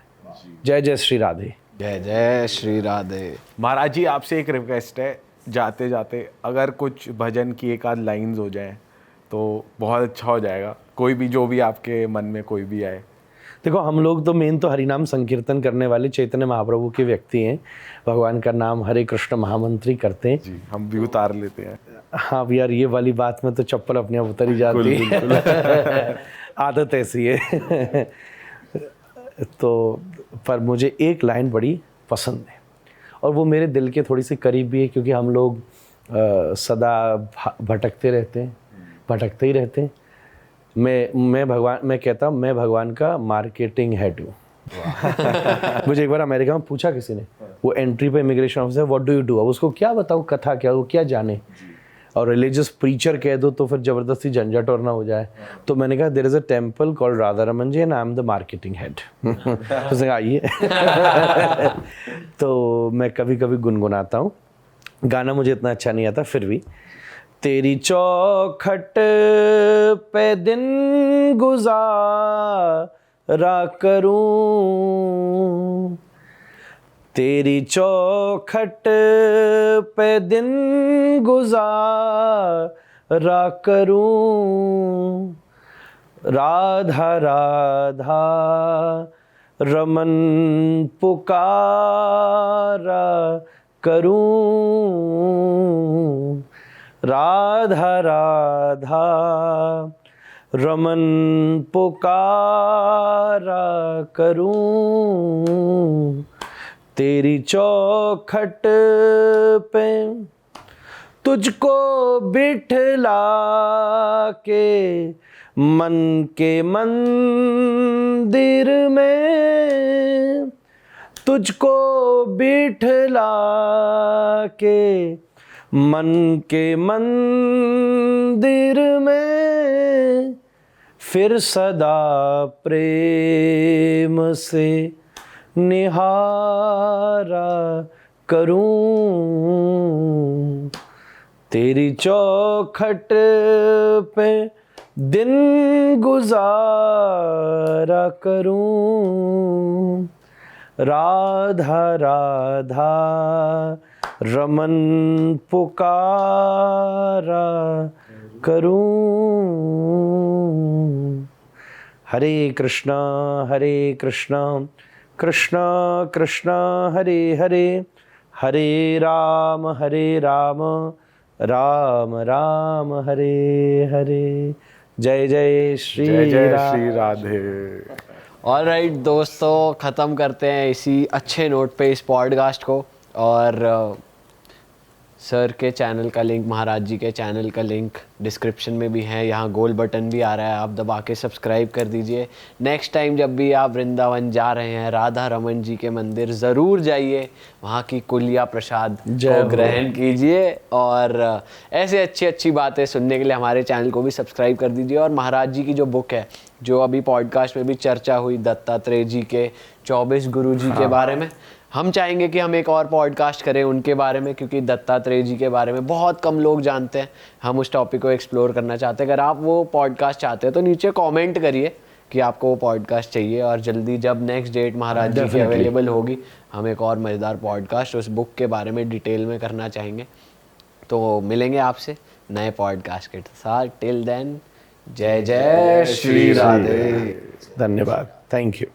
जय जय श्री राधे। जय जय श्री राधे। महाराज जी आपसे एक रिक्वेस्ट है, जाते जाते अगर कुछ भजन की एक आध लाइन्स हो जाएं तो बहुत अच्छा हो जाएगा। कोई भी, जो भी आपके मन में कोई भी आए। देखो हम लोग तो मेन तो हरिनाम संकीर्तन करने वाले चैतन्य महाप्रभु के व्यक्ति हैं, भगवान का नाम हरे कृष्ण महामंत्री करते हैं जी, हम भी उतार लेते हैं। हाँ यार ये वाली बात में तो चप्पल अपने आप उतर ही जाती है। आदत ऐसी है। तो पर मुझे एक लाइन बड़ी पसंद है और वो मेरे दिल के थोड़ी सी करीब भी है, क्योंकि हम लोग सदा भटकते ही रहते हैं। मैं कहता हूँ मैं भगवान का मार्केटिंग हेड हूँ। मुझे एक बार अमेरिका में पूछा किसी ने, वो एंट्री पे immigration officer, what do you do. अब उसको क्या बताऊँ कथा क्या, वो क्या जाने। और रिलीजियस प्रीचर कह दो तो फिर जबरदस्ती झंझट और ना हो जाए। तो मैंने कहा there is a temple called Radha Raman ji and I am the marketing head. उसने कहा आइए। तो मैं कभी कभी गुनगुनाता हूँ, गाना मुझे इतना अच्छा नहीं आता फिर भी। तेरी चौखट पे दिन गुजारा करूं, तेरी चौखट पे दिन गुजारा करूं, राधा राधा रमन पुकारा करूं, राधा राधा रमन पुकारा करूं, तेरी चौखट पे तुझको बिठला के मन के मंदिर में, तुझको बिठला के मन के मंदिर में, फिर सदा प्रेम से निहारा करूं, तेरी चौखट पे दिन गुजारा करूं, राधा राधा रमन पुकारा करूं। हरे कृष्णा कृष्ण कृष्ण हरे हरे, हरे राम राम राम हरे हरे। जय जय श्री राधे। ऑलराइट दोस्तों, ख़त्म करते हैं इसी अच्छे नोट पे इस पॉडकास्ट को। और सर के चैनल का लिंक, महाराज जी के चैनल का लिंक डिस्क्रिप्शन में भी है, यहाँ गोल बटन भी आ रहा है, आप दबा के सब्सक्राइब कर दीजिए। नेक्स्ट टाइम जब भी आप वृंदावन जा रहे हैं, राधा रमन जी के मंदिर ज़रूर जाइए, वहाँ की कुलिया प्रसाद को ग्रहण कीजिए, और ऐसे अच्छी अच्छी बातें सुनने के लिए हमारे चैनल को भी सब्सक्राइब कर दीजिए। और महाराज जी की जो बुक है, जो अभी पॉडकास्ट में भी चर्चा हुई, दत्तात्रेय जी के 24 गुरु जी के बारे में, हम चाहेंगे कि हम एक और पॉडकास्ट करें उनके बारे में, क्योंकि दत्तात्रेय जी के बारे में बहुत कम लोग जानते हैं। हम उस टॉपिक को एक्सप्लोर करना चाहते हैं। अगर आप वो पॉडकास्ट चाहते हैं तो नीचे कमेंट करिए कि आपको वो पॉडकास्ट चाहिए, और जल्दी जब नेक्स्ट डेट महाराज जी की अवेलेबल होगी, हम एक और मज़ेदार पॉडकास्ट उस बुक के बारे में डिटेल में करना चाहेंगे। तो मिलेंगे आपसे नए पॉडकास्ट के साथ। टिल देन, जय जय श्री राधे। धन्यवाद, थैंक यू।